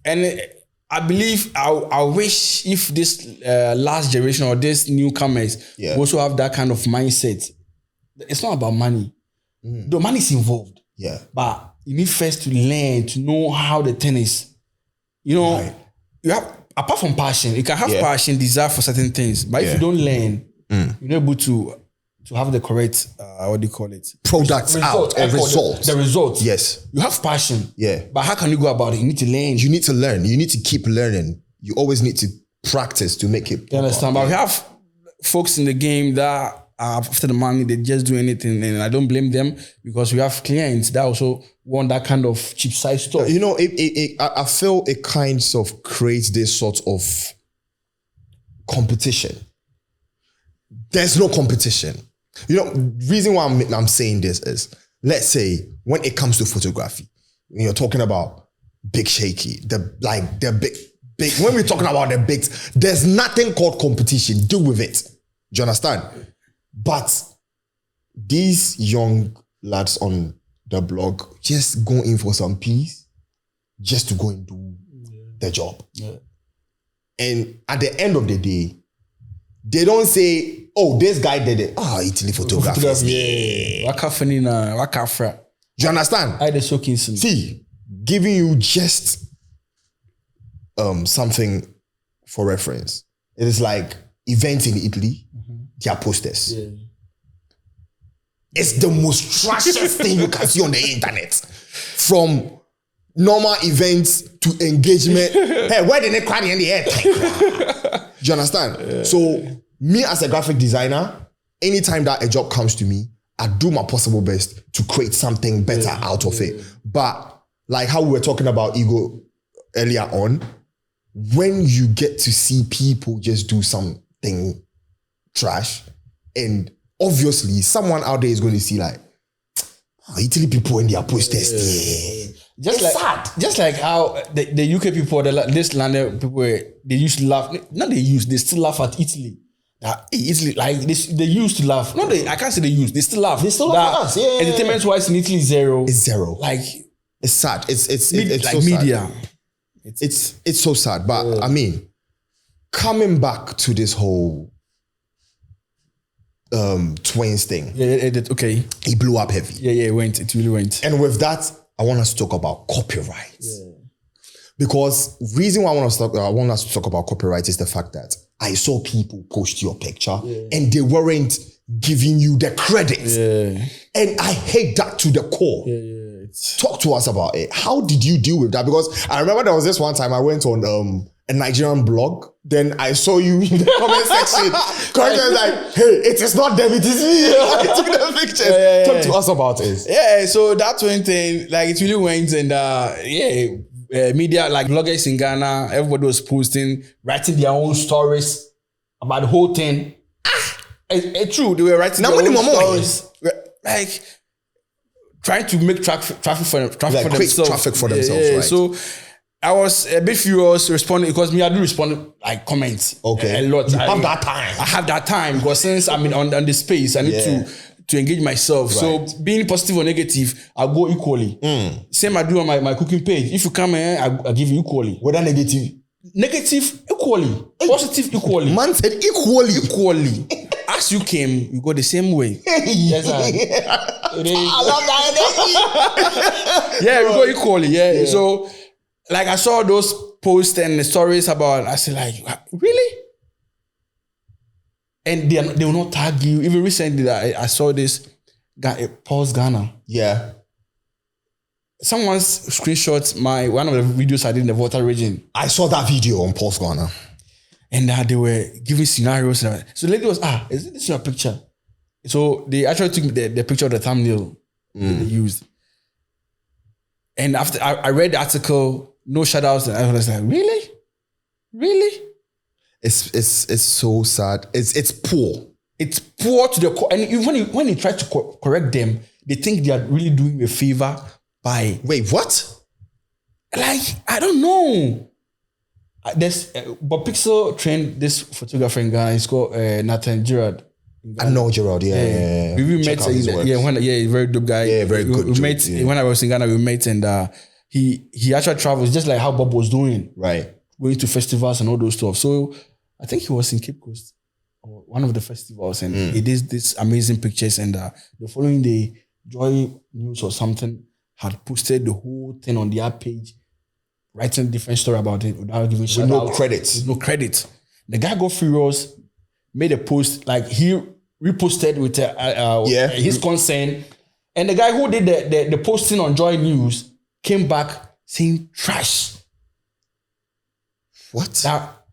and I believe I wish if this last generation or this newcomers also have that kind of mindset. It's not about money. The money is involved.
Yeah.
But you need first to learn to know how the thing is. You know, you have. Apart from passion, you can have passion, desire for certain things, but if you don't learn, you're not able to have the correct,
products out or results.
The results.
Yes.
You have passion.
Yeah.
But how can you go about it? You need to learn.
You need to learn. You need to keep learning. You always need to practice to make it.
You understand? But we have folks in the game that are after the money, they just do anything, and I don't blame them because we have clients that also want that kind of cheap size stuff.
You know, I feel it kind of creates this sort of competition. There's no competition. You know, reason why I'm saying this is, let's say when it comes to photography, when you're talking about BigShaky, the big, when we're talking about the bigs, there's nothing called competition. Deal with it. Do you understand? But these young lads on the blog just go in for some peace, just to go and do the job. Yeah. And at the end of the day, they don't say, oh, this guy did it. Oh, Italy photography. Yeah.
Wakafra.
Do you understand?
I the soaking.
See, giving you just something for reference. It is like events in Italy, their posters. Yeah. It's the most trashiest thing you can see on the internet. From normal events to engagement. Hey, where did they cry in the air? Do you understand? Yeah. So, me as a graphic designer, anytime that a job comes to me, I do my possible best to create something better out of it. But like how we were talking about ego earlier on, when you get to see people just do something trash, and obviously someone out there is going to see like, oh, Italy people in their posters.
Just like how the UK people, this London people, they used to laugh. They still laugh at Italy. Italy, like they used to laugh. I can't say they used. They still laugh. They still laugh at us. Yeah. Entertainment wise in Italy, zero.
It's zero.
Like
it's sad. It's
like
so
media.
Sad. It's so sad. But I mean, coming back to this whole twins thing.
Yeah, okay.
It blew up heavy.
Yeah, it went. It really went.
And with that, I want us to talk about copyright. Yeah. Because reason why I want us to talk about copyright is the fact that I saw people post your picture and they weren't giving you the credit. Yeah. And I hate that to the core. Yeah. Talk to us about it. How did you deal with that? Because I remember there was this one time I went on a Nigerian blog. Then I saw you in the comment section. Correct, like, hey, it is not them, it is me. I took the pictures. Talk to us about it.
Yeah, so that one thing, like it really went and media, like bloggers in Ghana, everybody was posting, writing their own stories about the whole thing. It's true, they were writing their own stories. Like, trying to make traffic for themselves.
Traffic for themselves, right?
So, I was a bit furious responding because I do respond like comments.
Okay.
A lot.
You have that time.
I have that time because since I'm on the space, I need to engage myself. Right. So being positive or negative, I'll go equally. Same I do on my cooking page. If you come here, I give you equally.
Whether negative?
Negative equally. Positive equally.
Man said equally.
Equally. As you came, you go the same way. Yes,
I love that
energy. Yeah, we go equally. Yeah. So like I saw those posts and the stories about, I said like, really? And they will not tag you. Even recently, I saw this guy, Pulse Ghana.
Yeah.
Someone's screenshot one of the videos I did in the water region.
I saw that video on Pulse Ghana.
And they were giving scenarios. So the lady was, is this your picture? So they actually took the picture of the thumbnail they used. And after I read the article, no shout outs, and I was like, really? Really?
It's so sad. It's poor.
It's poor to the core. And when you try to correct them, they think they are really doing a favor by...
Wait, what?
Like, I don't know. But Pixel trained this photographer in Ghana. He's called Nathan Gerard.
I know Gerard, yeah.
We met, very dope guy.
Yeah, very good.
We met when I was in Ghana. We met and he actually travels just like how Bob was doing,
right?
Going to festivals and all those stuff. So I think he was in Cape Coast or one of the festivals, and he did this amazing pictures. And the following day, Joy News or something had posted the whole thing on their page, writing a different story about it without giving shout out. With no credit. The guy got furious, made a post like he reposted with his consent, and the guy who did the posting on Joy News came back saying trash.
What?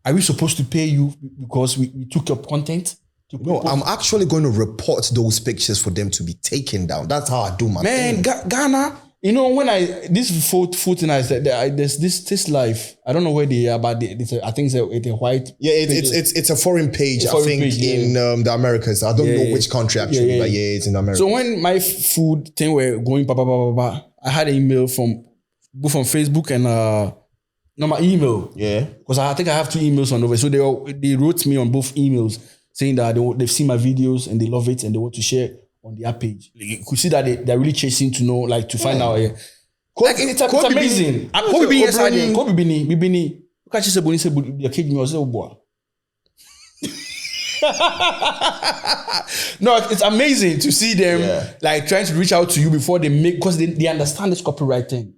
are we supposed to pay you because we took your content?
No, I'm actually going to report those pictures for them to be taken down. That's how I do my thing.
Ghana, you know, when this food thing, I said there's this life. I don't know where they are, but I think it's a white.
Yeah, it's a foreign page. I think in the Americas. I don't know which country actually, but it's in America.
So when my food thing were going, I had an email from Facebook and my email.
Yeah,
because I think I have 2 emails on over. So they wrote me on both emails saying that they've seen my videos and they love it and they want to share on their page. You could see that they're really chasing to know, like to find out. Like it's amazing. Kobe Bini. Look at you say Boni say your kid me say boy. No, it's amazing to see them like trying to reach out to you before they make, because they understand this copyright thing.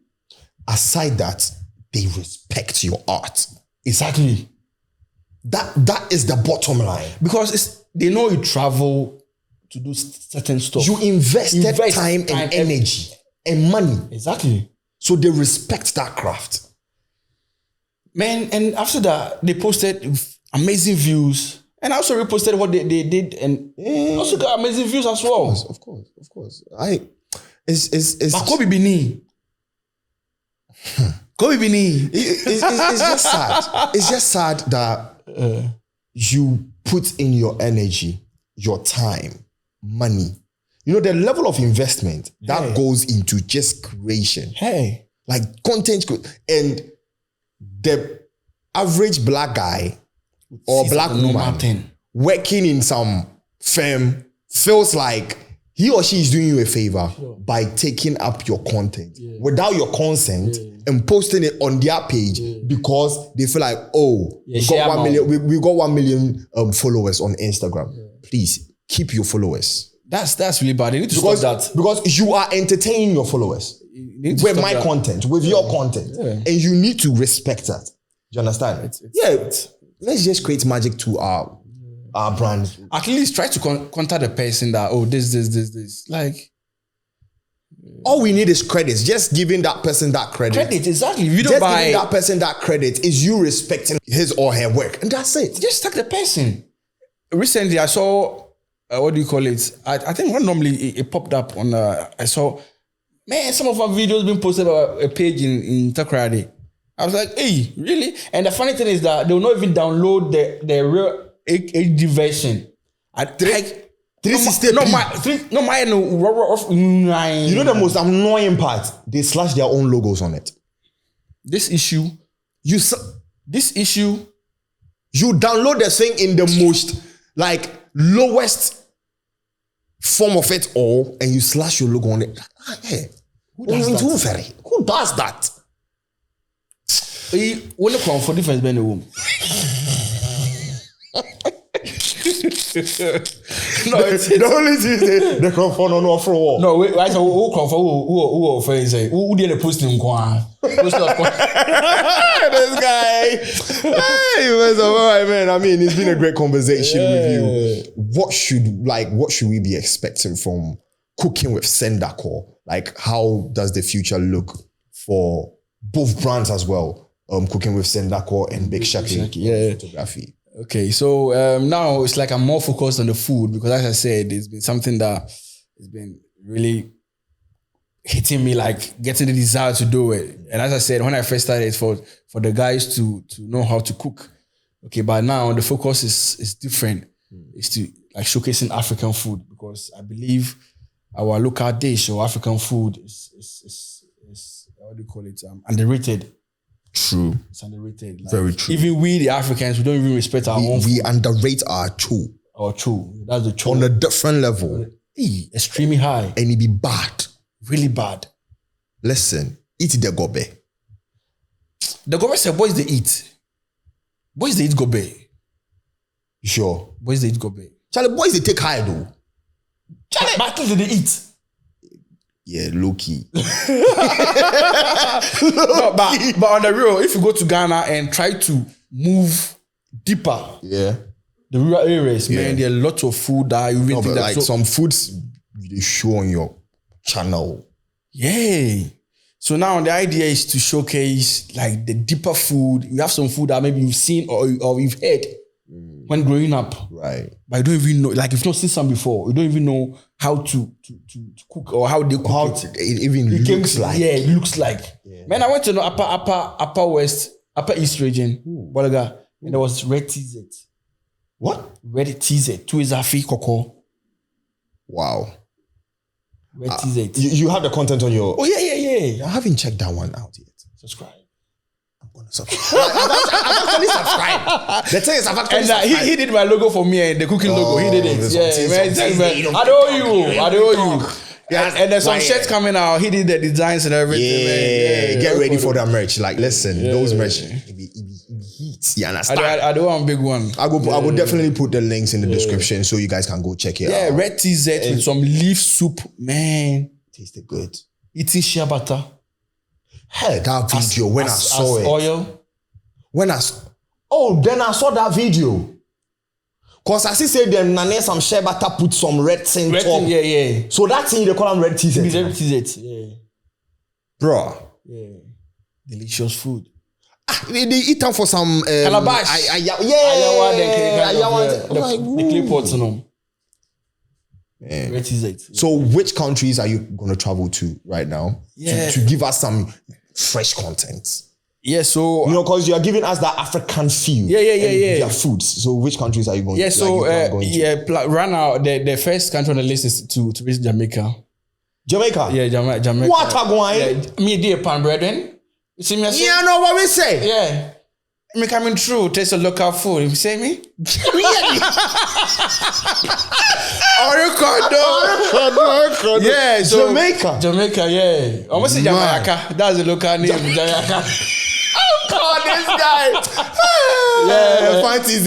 Aside that, they respect your art.
Exactly.
That is the bottom line.
Because they know you travel to do certain stuff.
You invested time and energy and money.
Exactly.
So they respect that craft.
Man, and after that, they posted amazing views. And I also reposted what they did and also got amazing views as well.
Of course. It's
but Kobe Bini. Kobe Bini.
It's just sad. It's just sad that you put in your energy, your time, money. You know, the level of investment that goes into just creation. Like content. And the average black guy or black woman working in some firm feels like he or she is doing you a favor by taking up your content without your consent and posting it on their page because they feel like, we got 1 million, we got 1 million followers on Instagram. Please keep your followers.
That's really bad. You need to stop that.
Because you are entertaining your followers with my content, with your content. And you need to respect that. Do you understand? Let's just create magic to our brand.
At least try to contact the person that, this. Like,
all we need is credits. Just giving that person that credit.
Credit, exactly. If you don't
just giving that person that credit is you respecting his or her work. And that's it.
Just tag the person. Recently, I saw, what do you call it? I think randomly it popped up on, I saw, some of our videos being posted on a page in Takrady. I was like, hey, really? And the funny thing is that they will not even download the real HD version. At
360.
You
know the most annoying part? They slash their own logos on it.
This issue, you
download the thing in the most lowest form of it all, and you slash your logo on it. Hey, who does that?
When the for difference been the womb.
No, the only thing they come for no for war.
No, wait, I said who come for who offend say who did the posting kwa. This
guy. Hey, all right, man. I mean, it's been a great conversation with you. What should we be expecting from cooking with Sindaco? Like, how does the future look for both brands as well? Cooking with Sindaco and BigShaky photography.
Okay, so now it's like I'm more focused on the food because, as I said, it's been something that has been really hitting me, like getting the desire to do it. And as I said, when I first started, it's for the guys to know how to cook. Okay, but now the focus is different. It's to like showcasing African food because I believe our local dish or African food is what do you call it? Underrated.
True.
It's underrated. Like,
very true.
Even we, the Africans, we don't even respect our own food.
We underrate our chew.
Our chew. That's the chew.
On a different level.
Extremely high.
And it be bad.
Really bad.
Listen, eat the gobe.
The gobe say boys they eat. Boys they eat gobe.
Sure.
Boys they eat gobe.
Charlie, boys they take high though.
Charlie, but they eat.
Yeah, low key.
No, but on the real, if you go to Ghana and try to move deeper,
the
rural areas, man, there are lots of food that you really think
like some foods they show on your channel.
Yeah. So now the idea is to showcase like the deeper food. You have some food that maybe you've seen or you've heard when growing up.
Right.
But you don't even know, like you've not seen some before. You don't even know how to cook or how they cook
How
it.
it even looks like.
Yeah, it looks like. Yeah. Man, I went to the upper west, upper east region, Bolaga, and there was red TZ.
What?
Red TZ. Two is Afi Coco.
Wow.
Red TZ.
You have the content on your...
Oh, yeah.
I haven't checked that one out yet.
Subscribe.
I'm going to subscribe. I've actually subscribed. The thing is, I've actually subscribed.
He did my logo for me and the cooking logo. He did it. Yeah, man. I know you. Yeah, and there's some shirts coming out. He did the designs and everything.
Yeah, get ready for that merch. Like, listen, those merch, it be heat. You understand?
I do one big one.
I will definitely put the links in the description so you guys can go check it out.
Yeah, red TZ with some leaf soup, man.
Tasted good.
Eating shea butter.
Hey, that video when I saw it.
Oil.
Then I saw that video. Cause I see say them nane some shea butter put some red thing top.
Yeah.
So that thing they call them red TZ.
Red TZ, yeah.
Bro.
Yeah. Delicious food.
They eat them for some
calabash. The clay pots on them. Red TZ.
So which countries are you gonna travel to right now?
Yeah.
To give us some fresh content.
Yeah, so
because you are giving us that African feel.
Yeah.
Their foods. So which countries are you going?
Yeah, so right now the first country on the list is to visit Jamaica.
Jamaica.
Yeah, Jamaica.
What are going?
Yeah, me dear pan brethren. You see me?
Yeah, know what we say.
Yeah. Me coming through, taste of local food. You see me? Really? Oregon. Yeah, so Jamaica, yeah. Almost say Jamaica. That's the local name, Jamaica. This guy.
Yeah, fancies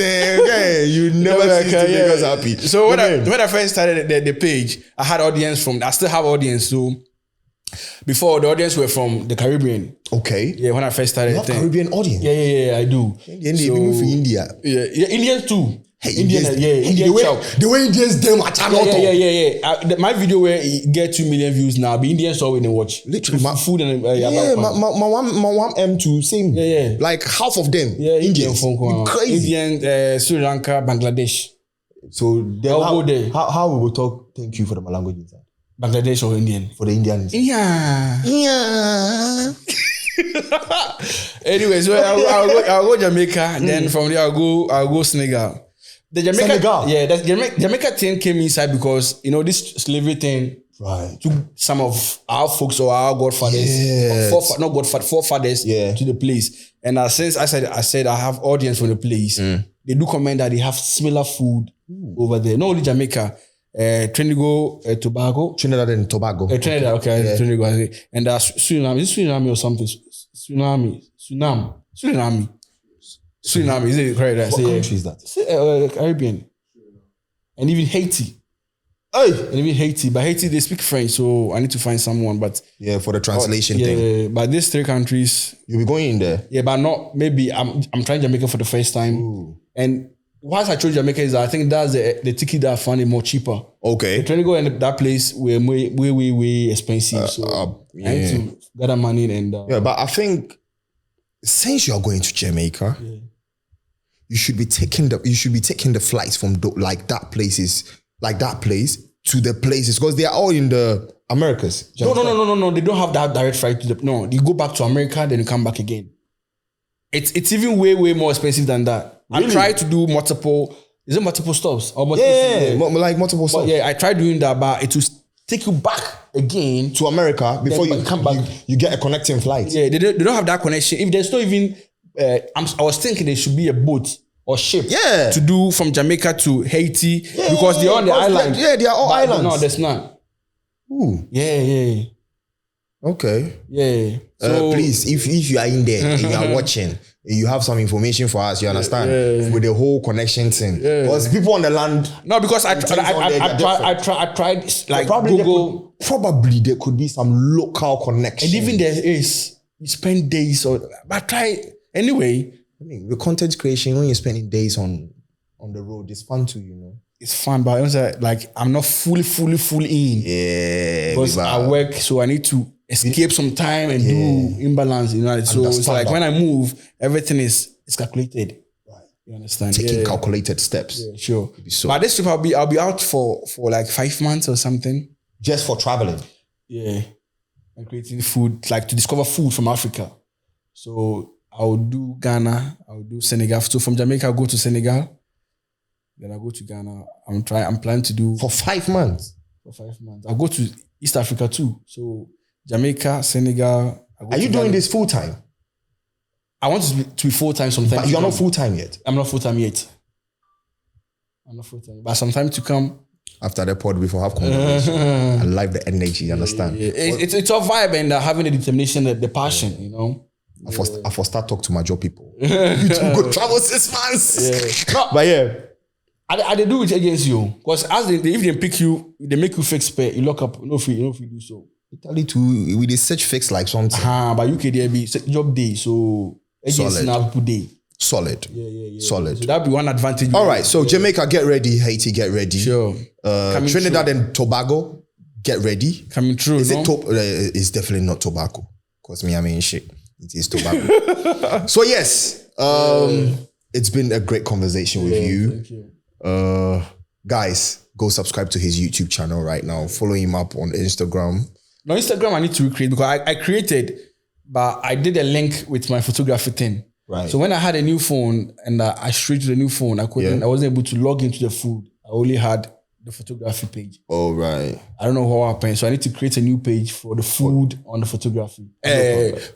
you never see to make us happy.
So when I first started the page, I had audience I still have audience. So before the audience were from the Caribbean.
Okay.
Yeah, when I first started.
You have Caribbean audience?
Yeah, I do.
Indian, they move to India.
Yeah, Indians too.
Hey,
Indian.
The way Indians them are channel.
Yeah. My video where it get 2 million views now, but Indians always they watch.
Literally,
food and
my one M2 same.
Yeah.
Like half of them.
Yeah,
Indians.
Crazy. Indian, Sri Lanka, Bangladesh.
So then
I'll go there.
How we will talk? Thank you for the language inside.
Bangladesh or Indian?
For the Indians.
Yeah. Anyway, so I'll go Jamaica, and then from there I'll go Senegal. The Senegal? Yeah, the Jamaica thing came inside because, this slavery thing took some of our folks or our godfathers, forefathers to the place. And since I said I have audience from the place, they do comment that they have similar food over there. Not only Jamaica, Trinidad and Tobago.
Trinidad,
okay. Yeah. Trinidad. And Suriname. Is it Suriname or something? Suriname, is it correct?
What country is that?
Caribbean. And even Haiti. But Haiti, they speak French, so I need to find someone. But
yeah, for the translation thing.
Yeah, but these 3 countries.
You'll be going in there?
Yeah, but not, maybe I'm trying Jamaica for the first time. Ooh. And once I chose Jamaica, is I think that's the ticket that I found it more cheaper.
Okay.
Trying to go in that place were way expensive. So I need to gather money and.
Yeah, but I think since you are going to Jamaica, you should be taking the flights from that place to the places because they are all in the Americas.
No. They don't have that direct flight to no. You go back to America, then you come back again. It's even way more expensive than that. Really? I tried to do multiple. Is it multiple stops or multiple?
Like multiple stops.
Yeah, I tried doing that, but it will take you back again
to America before you come back. You get a connecting flight.
Yeah, they don't have that connection. If there's not even, I was thinking there should be a boat or ship to do from Jamaica to Haiti because they're on the island.
Yeah, they are all islands.
No, there's not.
Ooh.
Yeah.
Okay.
Yeah.
So please, if you are in there and you are watching, you have some information for us. You understand with the whole connection thing. Because people on the land.
No, because I tried like
probably
Google.
Probably there could be some local connection.
And even there is, you spend days but try anyway.
I mean, the content creation when you're spending days on the road, it's fun too,
It's fun, but I was like I'm not fully in.
Yeah.
Because I work, so I need to escape some time and do imbalance, you know. So it's like when I move, everything is calculated. Right. You understand?
Taking calculated steps.
Yeah, sure. But this trip I'll be out for like 5 months or something.
Just for traveling.
Yeah. And creating food, like to discover food from Africa. So I'll do Ghana, I'll do Senegal. So from Jamaica, I'll go to Senegal. Then I'll go to Ghana. I'm planning to do...
For 5 months?
For 5 months. I'll go to East Africa too. So Jamaica, Senegal.
Are you doing this full time?
I want to be full time sometime.
But you're not full time yet?
I'm not full time yet. I'm not full time. But sometime to come.
After the pod, before have conversation. I like the energy, you understand?
Yeah. It's a vibe and having the determination, the passion, you know.
I first start talk to my job people. You two go travel 6 months.
Yeah.
But yeah.
I do it against you. Because as if they pick you, they make you fix pay, you lock up, no free do so.
Italy too, we dey search fix like something.
But UK there be job day, so against now day.
Solid.
Yeah.
Solid.
So that'd be one advantage.
All right, so Jamaica, get ready. Haiti, get ready.
Sure.
Trinidad and Tobago, get ready.
Coming true.
Is it it's definitely not tobacco. Because me, I mean shit. It is tobacco. So yes, it's been a great conversation with you.
Thank you.
Guys, go subscribe to his YouTube channel right now. Follow him up on Instagram.
No, Instagram I need to recreate because I created, but I did a link with my photography thing.
Right.
So when I had a new phone and I switched to the new phone, I wasn't able to log into the food. I only had the photography page.
Oh, right.
I don't know what happened. So I need to create a new page for the food on the photography.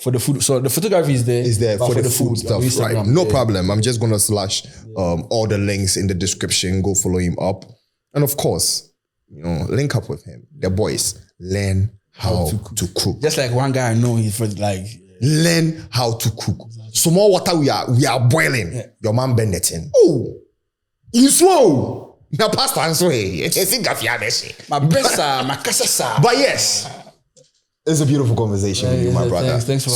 For the food. So the photography is there.
For the food stuff. Right. No problem. I'm just going to slash all the links in the description. Go follow him up. And of course, link up with him. The boys learn how to cook.
Just like one guy I know, he's like...
Learn how to cook. Some more water we are boiling. Yeah. Your man Benetton. Oh, you slow. Now pasta and so but yes, it's a beautiful conversation with you, my brother.
Thanks for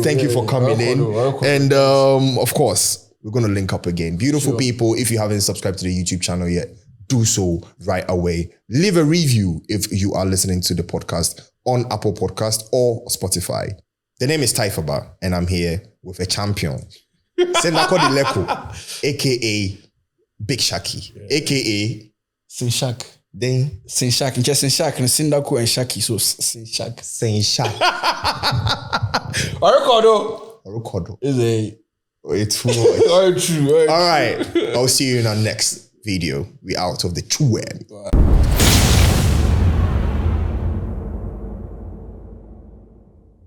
thank you for coming in. And of course, we're gonna link up again. Beautiful people, if you haven't subscribed to the YouTube channel yet, do so right away. Leave a review if you are listening to the podcast on Apple Podcast or Spotify. The name is Taifaba, and I'm here with a champion. Sindaco de Lecco, a.k.a. BigShaky, a.k.a.
Sinshak.
Then
Sinshak, just Sinshak, and Sindaco and Shaky, so Sinshak.
Sinshak.
Orukodo.
It's true.
True.
All right. I'll see you in our next video. We out of the true end.